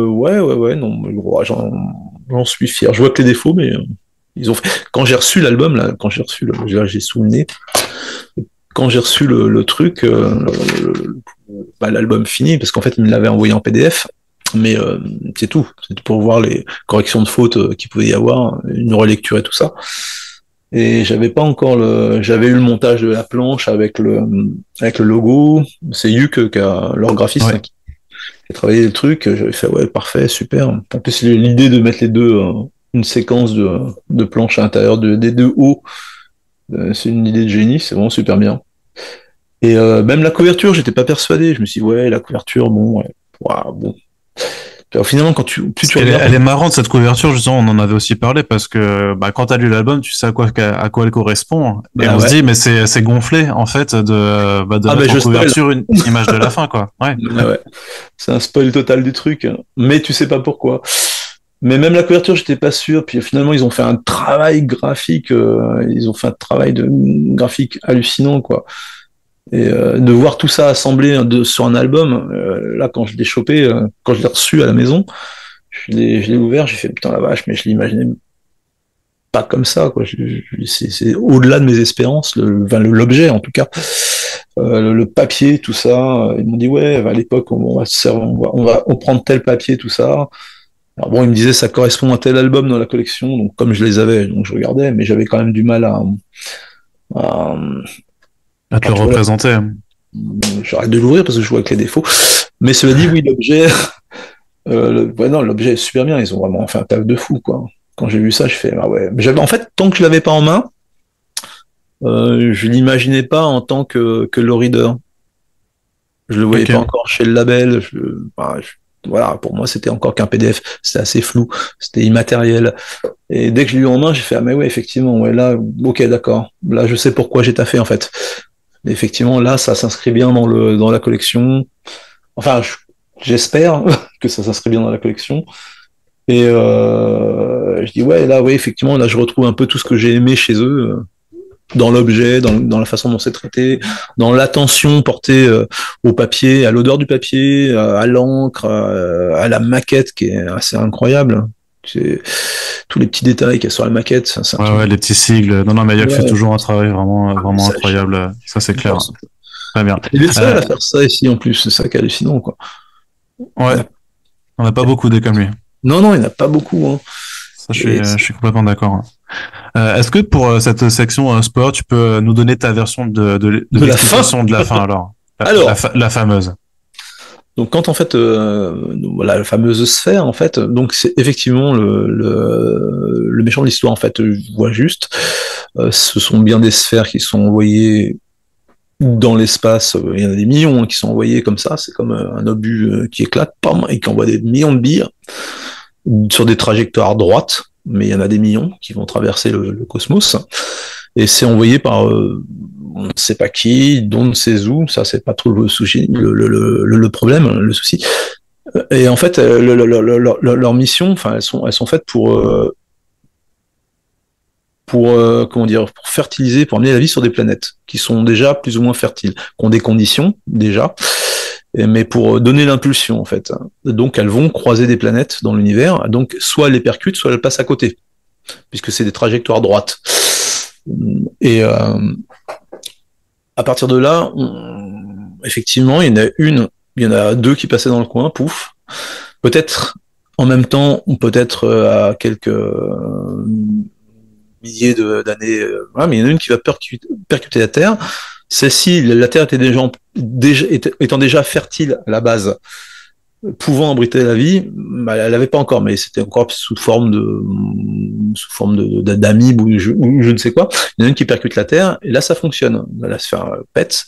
ouais, non, j'en suis fier. Je vois que les défauts, mais ils ont fait. Quand j'ai reçu l'album, là, j'ai sous le nez. Quand j'ai reçu le truc, l'album fini, parce qu'en fait, il me l'avait envoyé en PDF. Mais c'est tout. C'est pour voir les corrections de fautes qu'il pouvait y avoir, une relecture et tout ça. Et j'avais pas encore j'avais eu le montage de la planche avec le logo. C'est Yuke leur graphiste, Ouais. hein, qui a travaillé le truc. J'avais fait ouais, parfait, super. En plus, l'idée de mettre les deux, une séquence de planches à l'intérieur des deux hauts, c'est une idée de génie, c'est vraiment super bien. Et même la couverture, j'étais pas persuadé. Je me suis dit, ouais, la couverture, bon, ouais, wow, bon. Alors, finalement, quand tu regardes... Elle est marrante cette couverture, justement, on en avait aussi parlé parce que quand t'as lu l'album, tu sais à quoi elle correspond. Et on se dit, mais c'est gonflé en fait de mettre en couverture une image de la fin, quoi. Ouais. Ouais. C'est un spoil total du truc, mais tu sais pas pourquoi. Mais même la couverture, j'étais pas sûr. Puis finalement, ils ont fait un travail graphique, graphique hallucinant, quoi. Et de voir tout ça assemblé sur un album, là quand je l'ai chopé, quand je l'ai reçu à la maison, je l'ai ouvert, j'ai fait putain la vache, mais je l'imaginais pas comme ça, quoi. C'est au-delà de mes espérances, l'objet en tout cas, le papier, tout ça. Ils m'ont dit ouais, à l'époque on va prendre tel papier, tout ça. Alors bon, ils me disaient ça correspond à tel album dans la collection, donc comme je les avais, donc je regardais, mais j'avais quand même du mal à te le représenter. J'arrête de l'ouvrir parce que je vois que les défauts. Mais cela dit, oui, l'objet, l'objet est super bien. Ils ont vraiment fait un taf de fou, quoi. Quand j'ai vu ça, je fais, ah ouais. En fait, tant que je l'avais pas en main, je l'imaginais pas en tant que le reader. Je le voyais pas encore chez le label. Voilà, pour moi, c'était encore qu'un PDF. C'était assez flou. C'était immatériel. Et dès que je l'ai eu en main, j'ai fait, ah mais ouais, effectivement, ouais, là, ok, d'accord. Là, je sais pourquoi j'ai taffé, en fait. Et effectivement, là, ça s'inscrit bien dans la collection. Enfin, j'espère que ça s'inscrit bien dans la collection. Et je dis ouais, là, oui, effectivement, là, je retrouve un peu tout ce que j'ai aimé chez eux, dans l'objet, dans la façon dont c'est traité, dans l'attention portée au papier, à l'odeur du papier, à l'encre, à la maquette qui est assez incroyable. tous les petits détails qu'il y a sur la maquette. C'est un truc... ouais, les petits sigles. Non, mais Yac fait toujours un travail vraiment incroyable. Ça, c'est clair. Très bien. Il est seul à faire ça ici, en plus. C'est ça qui est hallucinant, quoi. Ouais. On n'a pas beaucoup des comme lui. Non, il n'y en a pas beaucoup, hein. Ça, je suis complètement d'accord. Est-ce que pour cette section sport, tu peux nous donner ta version de l'explication de la fin, alors? La fameuse. Donc quand en fait voilà la fameuse sphère en fait, donc c'est effectivement le méchant de l'histoire en fait, je vois juste, ce sont bien des sphères qui sont envoyées dans l'espace, il y en a des millions qui sont envoyés comme ça, c'est comme un obus qui éclate, pam, et qui envoie des millions de billes sur des trajectoires droites, mais il y en a des millions qui vont traverser le cosmos, et c'est envoyé par on ne sait pas qui, d'on ne sait où, ça c'est pas trop le souci, le problème, le souci. Et en fait, leur mission, enfin, elles sont faites pour comment dire, pour fertiliser, pour amener la vie sur des planètes qui sont déjà plus ou moins fertiles, qui ont des conditions déjà, mais pour donner l'impulsion en fait. Donc elles vont croiser des planètes dans l'univers, donc soit elles les percutent, soit elles passent à côté, puisque c'est des trajectoires droites. Et à partir de là, effectivement, il y en a deux qui passaient dans le coin, pouf. Peut-être en même temps, ou peut-être à quelques milliers d'années, mais il y en a une qui va percuter la Terre. Celle-ci, la Terre étant déjà fertile à la base, pouvant abriter la vie, elle l'avait pas encore, mais c'était encore sous forme d'amibe ou je ne sais quoi. Il y en a une qui percute la Terre, et là ça fonctionne. La sphère pète,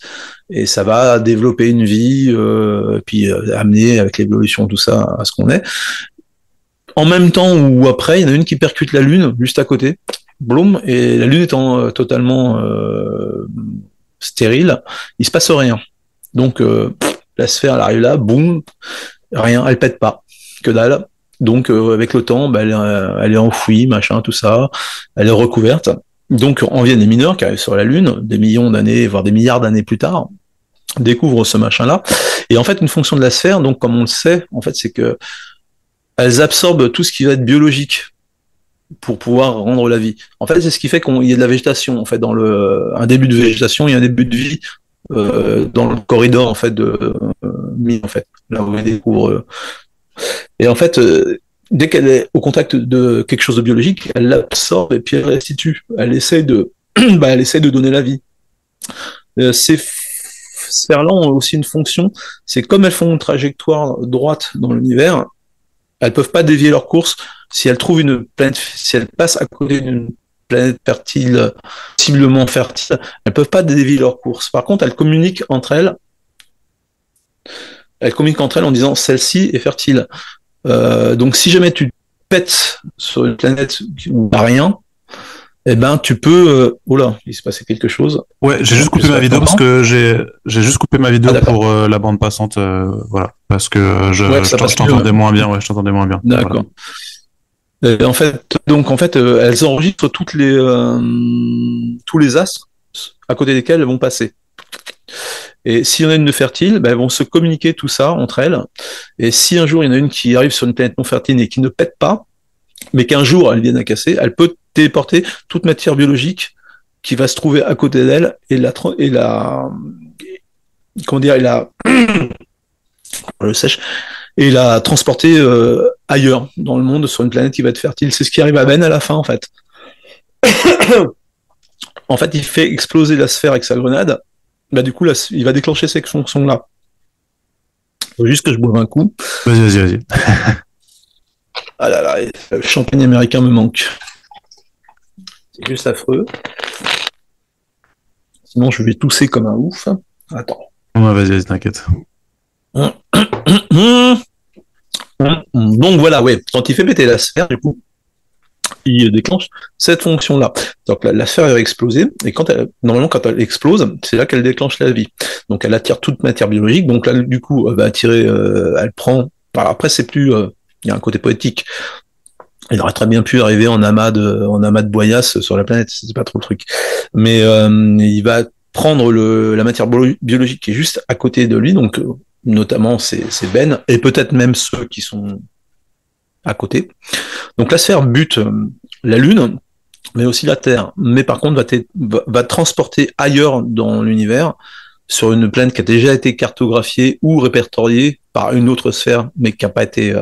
et ça va développer une vie, puis amener avec l'évolution tout ça à ce qu'on est. En même temps ou après, il y en a une qui percute la Lune juste à côté, bloum, et la Lune étant totalement stérile, il se passe rien. Donc la sphère elle arrive là, boum. Rien, elle pète pas, que dalle. Donc avec le temps, elle est enfouie, machin, tout ça, elle est recouverte. Donc en viennent les mineurs qui arrivent sur la Lune, des millions d'années, voire des milliards d'années plus tard, découvrent ce machin-là. Et en fait, une fonction de la sphère, donc comme on le sait, en fait, c'est que elles absorbent tout ce qui va être biologique pour pouvoir rendre la vie. En fait, c'est ce qui fait qu'il y a de la végétation. En fait, dans un début de végétation, il y a un début de vie dans le corridor en fait en fait là où elle découvre et en fait dès qu'elle est au contact de quelque chose de biologique, elle l'absorbe et puis elle restitue, elle essaie de donner la vie. Ces sphères-là ont aussi une fonction, c'est comme elles font une trajectoire droite dans l'univers, elles peuvent pas dévier leur course. Si elles trouvent une planète, si elles passent à côté d'une planète fertile, possiblement fertile, elles peuvent pas dévier leur course. Par contre, elles communiquent entre elles en disant celle-ci est fertile. Donc si jamais tu pètes sur une planète où il n'y a rien, eh ben tu peux. Oula, il s'est passé quelque chose. Ouais, j'ai juste coupé ma vidéo parce que j'ai juste coupé ma vidéo pour la bande passante, voilà, parce que je t'entendais moins bien. Ouais, je t'entendais moins bien. D'accord. Voilà. En fait, elles enregistrent tous les astres à côté desquels elles vont passer. Et s'il y en a une de fertile, elles vont se communiquer tout ça entre elles. Et si un jour il y en a une qui arrive sur une planète non fertile et qui ne pète pas, mais qu'un jour elle vienne à casser, elle peut téléporter toute matière biologique qui va se trouver à côté d'elle et la le sèche et la transporter ailleurs dans le monde sur une planète qui va être fertile. C'est ce qui arrive à Ben à la fin en fait. En fait, il fait exploser la sphère avec sa grenade. Du coup, il va déclencher cette fonction-là. Faut juste que je boive un coup. Vas-y. Ah là là, le champagne américain me manque. C'est juste affreux. Sinon, je vais tousser comme un ouf. Attends. Ouais, vas-y, t'inquiète. Donc voilà, ouais. Quand il fait péter la sphère, du coup, il déclenche cette fonction-là. Donc la sphère va exploser, et normalement quand elle explose, c'est là qu'elle déclenche la vie. Donc elle attire toute matière biologique, donc là du coup elle va attirer, elle prend. Alors après c'est plus, il y a un côté poétique. Il aurait très bien pu arriver en amas de boyas sur la planète, c'est pas trop le truc. Mais il va prendre la matière biologique qui est juste à côté de lui, donc notamment c'est Ben, et peut-être même ceux qui sont à côté. Donc la sphère bute la Lune, mais aussi la Terre. Mais par contre, va transporter ailleurs dans l'univers, sur une planète qui a déjà été cartographiée ou répertoriée par une autre sphère, mais qui a pas été,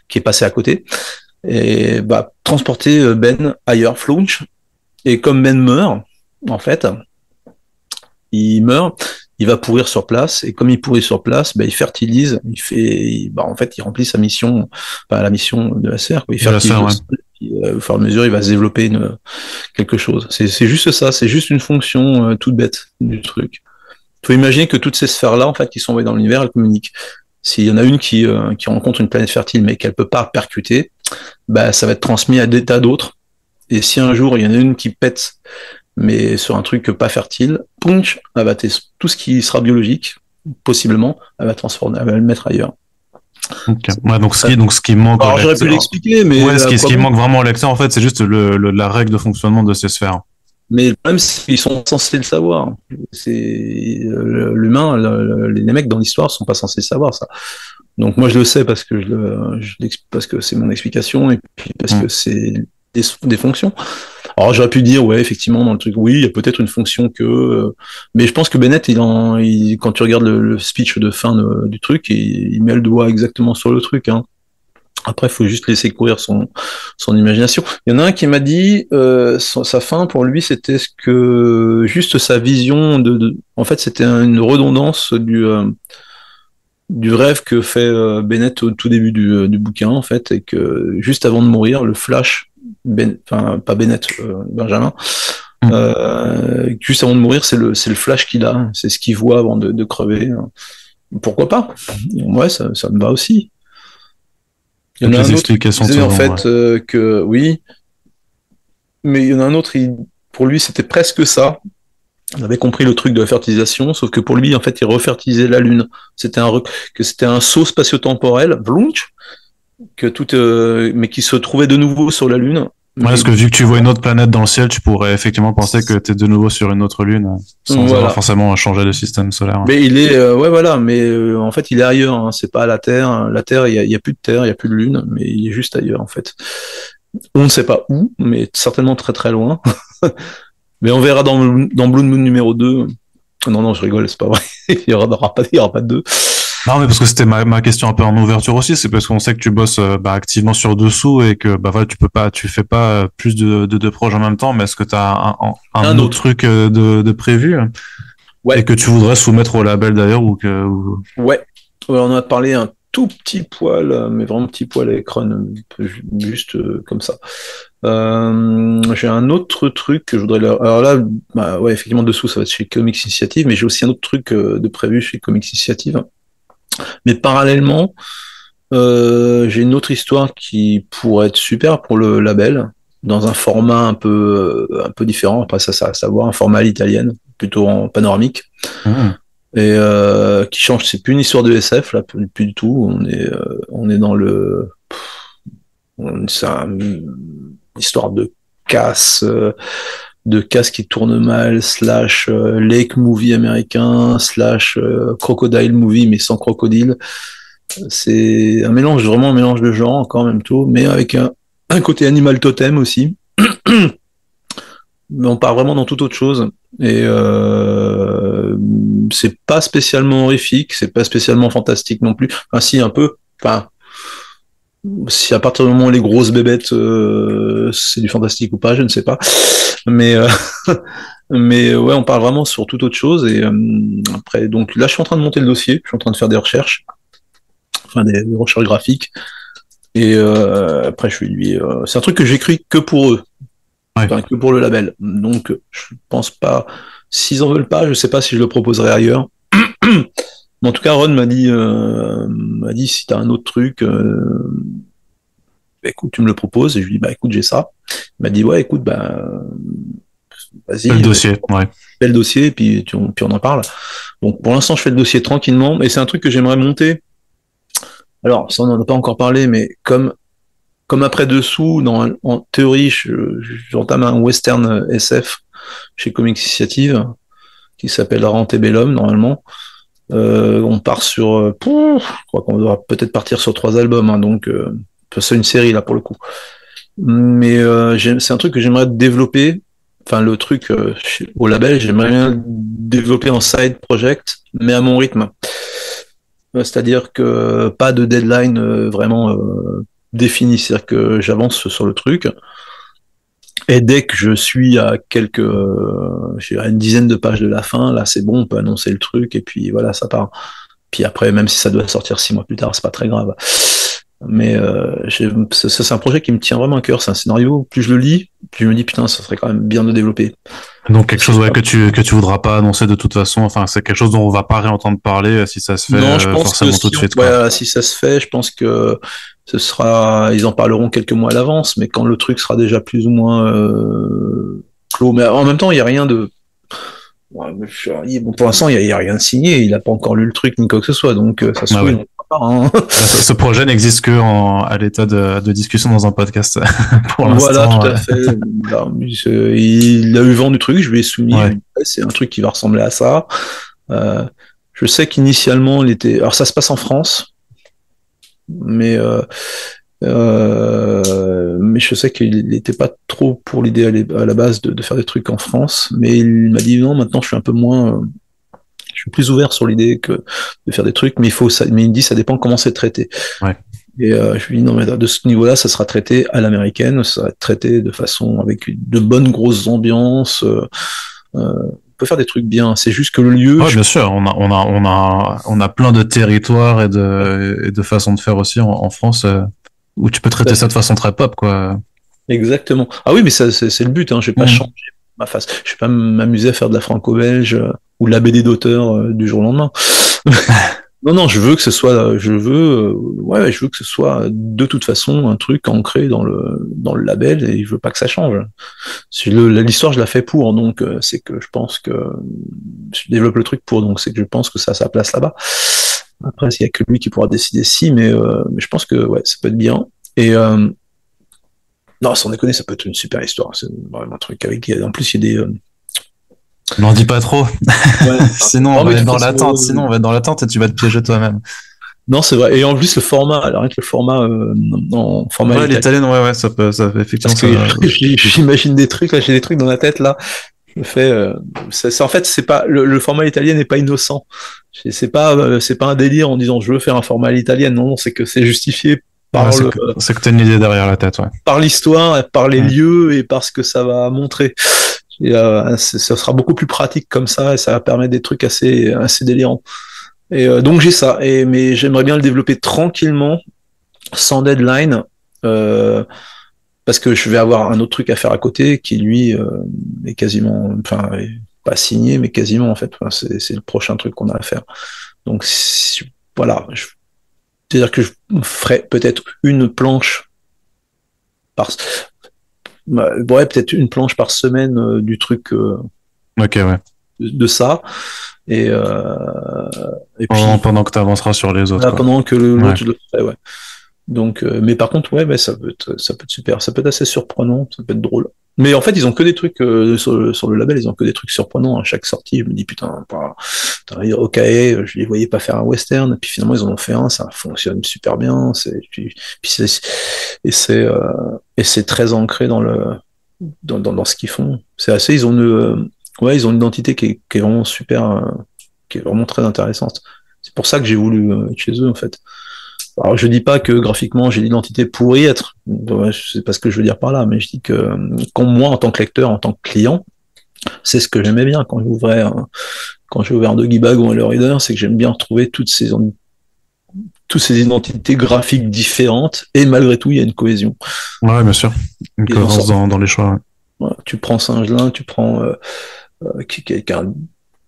qui est passée à côté, et va transporter Ben ailleurs, Flunch. Et comme Ben meurt, en fait, il meurt, il va pourrir sur place, et comme il pourrit sur place, bah, il fertilise, en fait, il remplit sa mission, la mission de la sphère, quoi. Il fertilise, au fur et à mesure, il va se développer quelque chose. C'est juste ça, c'est juste une fonction toute bête du truc. Il faut imaginer que toutes ces sphères-là, en fait, qui sont envoyées dans l'univers, elles communiquent. S'il y en a une qui rencontre une planète fertile, mais qu'elle peut pas percuter, bah, ça va être transmis à des tas d'autres. Et si un jour, il y en a une qui pète, mais sur un truc pas fertile, punch, elle va tout ce qui sera biologique, possiblement, elle va transformer, elle va le mettre ailleurs. Okay. Ouais, donc ce qui manque. Alors, j'aurais pu l'expliquer, mais. Ouais, ce qui manque vraiment au lecteur, en fait, c'est juste la règle de fonctionnement de ces sphères. Mais le problème, c'est qu'ils sont censés le savoir. C'est l'humain, les mecs dans l'histoire sont pas censés savoir ça. Donc moi je le sais parce que parce que c'est mon explication et puis parce que c'est des fonctions. Alors j'aurais pu dire ouais effectivement dans le truc oui il y a peut-être une fonction mais je pense que Bennett quand tu regardes le speech de fin du truc il met le doigt exactement sur le truc hein. Après, il faut juste laisser courir son imagination. Il y en a un qui m'a dit, sa fin pour lui, c'était juste sa vision en fait, c'était une redondance du rêve que fait Bennett au tout début du bouquin, en fait, et que juste avant de mourir, le flash, enfin, pas Bennett, Benjamin, juste avant de mourir, c'est le flash qu'il a, c'est ce qu'il voit avant de crever. Pourquoi pas? Ouais, ça me va aussi. Il y en a un autre qui disait en fait que oui, mais il y en a un autre, pour lui c'était presque ça. On avait compris le truc de la fertilisation, sauf que pour lui en fait il refertilisait la Lune. C'était un saut spatio-temporel, blunch, mais qui se trouvait de nouveau sur la Lune. Ouais, parce que vu que tu vois une autre planète dans le ciel, tu pourrais effectivement penser que tu es de nouveau sur une autre lune, sans avoir forcément changé de système solaire. Mais il est, ouais, voilà, mais en fait, il est ailleurs. Hein. C'est pas la Terre. La Terre, il y a plus de Terre, il y a plus de Lune, mais il est juste ailleurs, en fait. On ne sait pas où, mais certainement très très loin. Mais on verra dans Blue Moon numéro 2. Non, je rigole, c'est pas vrai. il y aura pas de 2. Non, mais parce que c'était ma question un peu en ouverture aussi, c'est parce qu'on sait que tu bosses activement sur dessous et que voilà, tu fais pas plus de projets en même temps, mais est-ce que tu as un autre truc de prévu et que tu voudrais soumettre au label d'ailleurs Ouais, on en a parlé un tout petit poil, mais vraiment petit poil avec Ron, juste comme ça. J'ai un autre truc que je voudrais alors là, ouais, effectivement dessous ça va être chez Comics Initiative, mais j'ai aussi un autre truc de prévu chez Comics Initiative. Mais parallèlement, j'ai une autre histoire qui pourrait être super pour le label, dans un format un peu différent. Après ça à savoir un format à l'italienne, plutôt en panoramique, et qui change. C'est plus une histoire de SF là, plus du tout. On est dans c'est une histoire de casse. De casse qui tourne mal, / lake movie américain, / crocodile movie mais sans crocodile. C'est vraiment un mélange de genres encore même tout, mais avec un côté animal totem aussi. Mais on part vraiment dans toute autre chose. Et c'est pas spécialement horrifique, c'est pas spécialement fantastique non plus. Enfin si un peu. Enfin si à partir du moment où les grosses bébêtes c'est du fantastique ou pas, je ne sais pas. Mais ouais, on parle vraiment sur toute autre chose. Et après, donc là, je suis en train de monter le dossier, je suis en train de faire des recherches, enfin des recherches graphiques. Et après, c'est un truc que j'écris que pour eux, enfin, que pour le label. Donc, je pense pas. S'ils en veulent pas, je sais pas si je le proposerai ailleurs. Mais en tout cas, Ron m'a dit si t'as un autre truc. Écoute, tu me le proposes, et je lui dis écoute, j'ai ça. Il m'a dit ouais, écoute, vas-y. Fais le dossier, ouais. Fais le dossier, puis on en parle. Donc pour l'instant, je fais le dossier tranquillement, et c'est un truc que j'aimerais monter. Alors, ça on n'en a pas encore parlé, mais comme après dessous, en théorie, j'entame un western SF chez Comics Initiative qui s'appelle Antebellum normalement. On part sur, je crois qu'on doit peut-être partir sur 3 albums, hein, donc c'est une série là pour le coup. Mais c'est un truc que j'aimerais développer. Enfin, le truc au label, j'aimerais bien développer en side project, mais à mon rythme. C'est-à-dire que pas de deadline vraiment défini. C'est-à-dire que j'avance sur le truc. Et dès que je suis à je dirais une dizaine de pages de la fin, là c'est bon, on peut annoncer le truc et puis voilà, ça part. Puis après, même si ça doit sortir 6 mois plus tard, c'est pas très grave. Mais c'est un projet qui me tient vraiment à cœur. C'est un scénario. Plus je le lis, plus je me dis putain, ça serait quand même bien de développer. Donc quelque chose que tu voudras pas annoncer de toute façon. Enfin, c'est quelque chose dont on va pas réentendre parler si ça se fait Non, je pense forcément que tout de suite. Quoi. ouais, si ça se fait, je pense que ce sera. Ils en parleront quelques mois à l'avance, mais quand le truc sera déjà plus ou moins clos. Mais en même temps, il y a rien de. Ouais, bon, pour l'instant, il y a rien de signé. Il a pas encore lu le truc ni quoi que ce soit, donc ça se trouve. Ouais. Hein. Ce projet n'existe que à l'état de discussion dans un podcast pour l'instant. Voilà, tout à fait. Voilà. Il a eu vent du truc, je lui ai soumis. Ouais. C'est un truc qui va ressembler à ça. Je sais qu'initialement, il était. Alors, ça se passe en France, mais je sais qu'il n'était pas trop pour l'idée à la base de faire des trucs en France. Mais il m'a dit non, maintenant, je suis un peu moins. Je suis plus ouvert sur l'idée que de faire des trucs, mais mais il me dit ça dépend comment c'est traité. Ouais. Et je lui dis non, mais de ce niveau-là, ça sera traité à l'américaine, ça sera traité de façon avec de bonnes grosses ambiances. On peut faire des trucs bien. C'est juste que le lieu. Ouais, bien sûr. On a plein de territoires et de façons de faire aussi en France où tu peux traiter ça de façon très pop, quoi. Exactement. Ah oui, mais ça, c'est le but. Hein. Je vais pas changer ma face. Je vais pas m'amuser à faire de la franco-belge ou de la BD d'auteur du jour au lendemain. Non, non, je veux que ce soit, je veux que ce soit de toute façon un truc ancré dans le label et je veux pas que ça change. L'histoire, je la fais pour, donc c'est que je pense que je développe le truc pour, donc c'est que je pense que ça a sa place là-bas. Après, il y a que lui qui pourra décider si, mais je pense que ouais, ça peut être bien. Et non, sans déconner, ça peut être une super histoire. C'est vraiment un truc avec. En plus, il y a des. N'en dis pas trop. Ouais. Sinon, Non, on va mais être dans l'attente. Sinon, on va être dans l'attente et tu vas te piéger toi-même. Non, c'est vrai. Et en plus, le format, alors avec le format en format Ouais, l'italien, ouais, ça peut effectivement. Parce que j'imagine des trucs, là, j'ai des trucs dans la tête, là. Je fais, en fait, c'est pas, le format italien n'est pas innocent. C'est pas un délire en disant je veux faire un format à l'italienne. Non, non, c'est que c'est justifié par c'est que t'as une idée derrière la tête, ouais. Par l'histoire, par les lieux et par ce que ça va montrer. Et, ça sera beaucoup plus pratique comme ça et ça va permettre des trucs assez délirants. Et donc j'ai ça. Mais j'aimerais bien le développer tranquillement, sans deadline, parce que je vais avoir un autre truc à faire à côté qui lui est quasiment, enfin pas signé, mais quasiment en fait. Enfin, c'est le prochain truc qu'on a à faire. Donc voilà. C'est-à-dire que je ferai peut-être une planche ouais, peut-être une planche par semaine du truc Ok, ouais. de ça. Et puis pendant que tu avanceras sur les autres. Quoi. Pendant que l'autre je le ferai, ouais. Donc, mais par contre, ouais, ça peut être super, ça peut être assez surprenant, ça peut être drôle. Mais en fait, ils ont que des trucs sur le label, ils ont que des trucs surprenants à chaque sortie. Je me dis putain, ok, je les voyais pas faire un western, et puis finalement ils en ont fait un, ça fonctionne super bien. Et c'est très ancré dans ce qu'ils font. C'est assez, ils ont une identité qui est vraiment super, qui est vraiment très intéressante. C'est pour ça que j'ai voulu être chez eux en fait. Alors je dis pas que graphiquement j'ai l'identité pour y être, je sais pas ce que je veux dire par là, mais je dis que moi en tant que lecteur, en tant que client, c'est ce que j'aimais bien quand j'ai ouvert un Doggy Bag ou un Le Reader, c'est que j'aime bien retrouver toutes ces identités graphiques différentes et malgré tout il y a une cohésion. Ouais, bien sûr, une cohérence dans les choix. Ouais. Voilà, tu prends Singelin, tu prends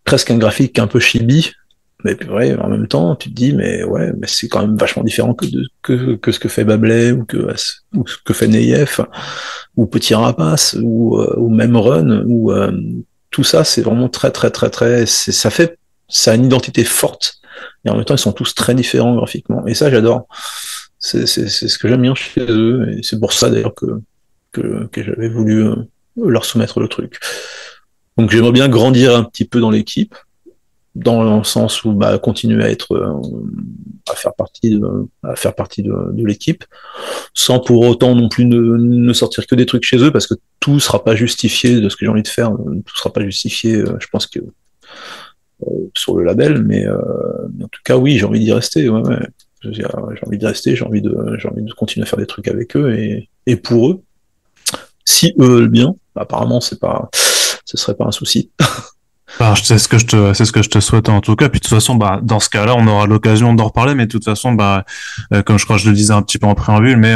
presque un graphique un peu chibi. Mais ouais, en même temps, tu te dis, mais c'est quand même vachement différent que ce que fait Babelais ou ce que fait Neyef ou Petit Rapace ou même Run ou tout ça, c'est vraiment très très très très, ça a une identité forte et en même temps ils sont tous très différents graphiquement et ça j'adore. C'est ce que j'aime bien chez eux et c'est pour ça d'ailleurs que j'avais voulu leur soumettre le truc. Donc j'aimerais bien grandir un petit peu dans l'équipe. dans le sens où continuer à faire partie de l'équipe, sans pour autant non plus ne sortir que des trucs chez eux, parce que tout sera pas justifié de ce que j'ai envie de faire, tout sera pas justifié, je pense que sur le label, mais en tout cas oui, j'ai envie d'y rester, ouais. J'ai envie d'y rester, j'ai envie de continuer à faire des trucs avec eux et pour eux, si eux veulent bien, apparemment ce serait pas un souci. C'est ce que je te souhaite en tout cas. Puis de toute façon, dans ce cas-là, on aura l'occasion d'en reparler. Mais de toute façon, comme je crois que je le disais un petit peu en préambule, mais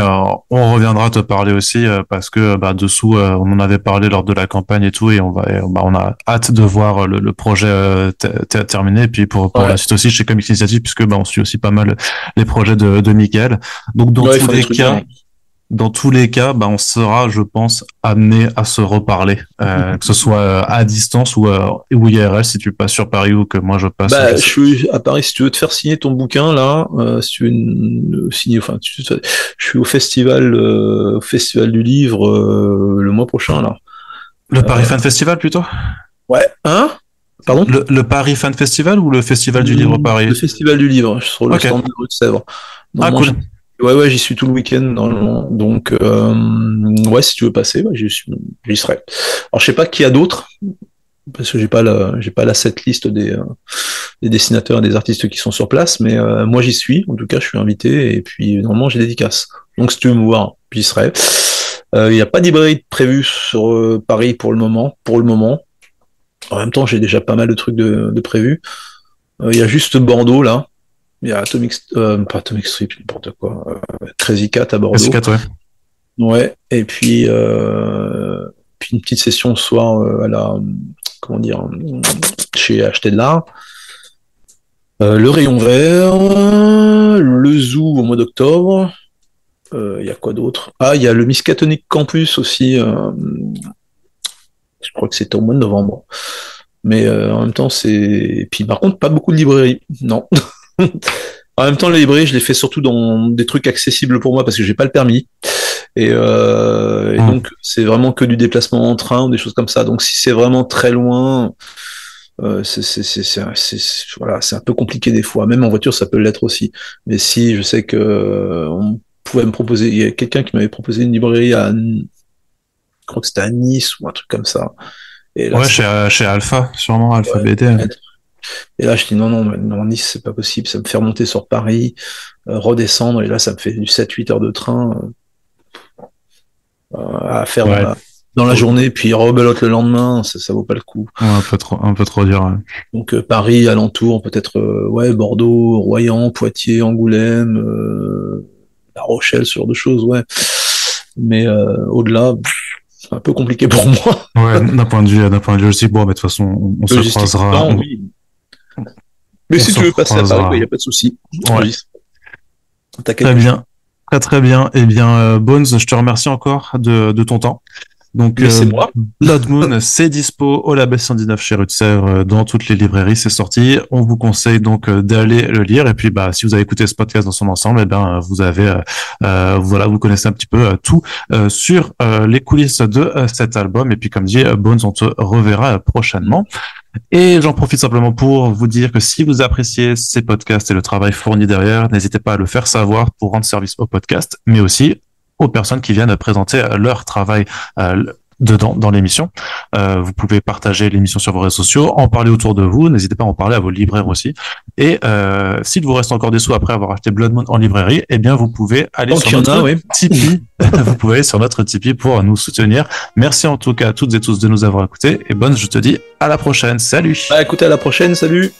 on reviendra te parler aussi parce que dessous, on en avait parlé lors de la campagne et tout, et on a hâte de voir le projet terminé. Et puis pour la suite aussi chez Comics Initiative, puisque on suit aussi pas mal les projets de Mickaël. Donc dans tous les cas, on sera, je pense, amené à se reparler, que ce soit à distance ou IRL, si tu passes sur Paris ou que moi je passe. Je suis à Paris, si tu veux te faire signer ton bouquin, là, si tu veux signer, je suis au festival du livre le mois prochain, là. Le Paris Fan Festival, plutôt? Ouais, hein? Pardon? Le Paris Fan Festival ou le Festival du Livre Paris? Le Festival du Livre, sur le stand de rue de Sèvres. Cool. Ouais, j'y suis tout le week-end normalement. Donc, si tu veux passer, j'y serai. Alors, je sais pas qui y a d'autres, parce que j'ai pas la setlist des dessinateurs et des artistes qui sont sur place, mais moi j'y suis. En tout cas, je suis invité et puis normalement j'ai dédicace. Donc, si tu veux me voir, j'y serai. Il n'y a pas d'hybride prévu sur Paris pour le moment. En même temps, j'ai déjà pas mal de trucs de prévus. Il y a juste Bordeaux là. Il y a pas Atomic Strip, n'importe quoi. Crazy Cat à Bordeaux. Crazy Cat, ouais. Ouais. Et puis une petite session le soir chez Acheter de l'Art. Le Rayon Vert, le Zoo au mois d'octobre. Il y a quoi d'autre? Il y a le Miskatonic Campus aussi. Je crois que c'était au mois de novembre. Mais en même temps, et puis par contre, pas beaucoup de librairies. Non. En même temps, les librairies, je les fais surtout dans des trucs accessibles pour moi parce que j'ai pas le permis. Et donc, c'est vraiment que du déplacement en train ou des choses comme ça. Donc, si c'est vraiment très loin, c'est un peu compliqué des fois. Même en voiture, ça peut l'être aussi. Mais si je sais que on pouvait me proposer, il y a quelqu'un qui m'avait proposé une librairie je crois que c'était à Nice ou un truc comme ça. Et là, chez Alpha, sûrement Alpha BD. Et là, je dis non, Nice, c'est pas possible. Ça me fait remonter sur Paris, redescendre, et là, ça me fait du 7-8 heures de train à faire dans la journée, puis rebelote le lendemain, ça vaut pas le coup. Un peu trop dur. Ouais. Donc Paris, alentour, peut-être Bordeaux, Royan, Poitiers, Angoulême, La Rochelle, ce genre de choses, ouais. Mais au-delà, c'est un peu compliqué pour moi. Ouais, d'un point de vue aussi, mais de toute façon, on se croisera. Oui. Mais si tu veux passer à Paris, il n'y a pas de souci. Ouais. Très bien. Très bien. Eh bien, Bones, je te remercie encore de ton temps. Donc, c'est moi. Blood Moon, c'est dispo au Label 119 chez Rue de Sèvres, dans toutes les librairies, c'est sorti. On vous conseille donc d'aller le lire. Et puis, si vous avez écouté ce podcast dans son ensemble, vous avez, vous connaissez un petit peu tout sur les coulisses de cet album. Et puis, comme dit Bones, on te reverra prochainement. Et j'en profite simplement pour vous dire que si vous appréciez ces podcasts et le travail fourni derrière, n'hésitez pas à le faire savoir pour rendre service au podcast, mais aussi aux personnes qui viennent présenter leur travail dans l'émission. Vous pouvez partager l'émission sur vos réseaux sociaux, en parler autour de vous, n'hésitez pas à en parler à vos libraires aussi. Et s'il vous reste encore des sous après avoir acheté Blood Moon en librairie, eh bien vous pouvez aller sur notre Tipeee. Vous pouvez aller sur notre Tipeee pour nous soutenir. Merci en tout cas à toutes et tous de nous avoir écoutés. Et Bones, je te dis à la prochaine. Salut. Écoutez, à la prochaine. Salut.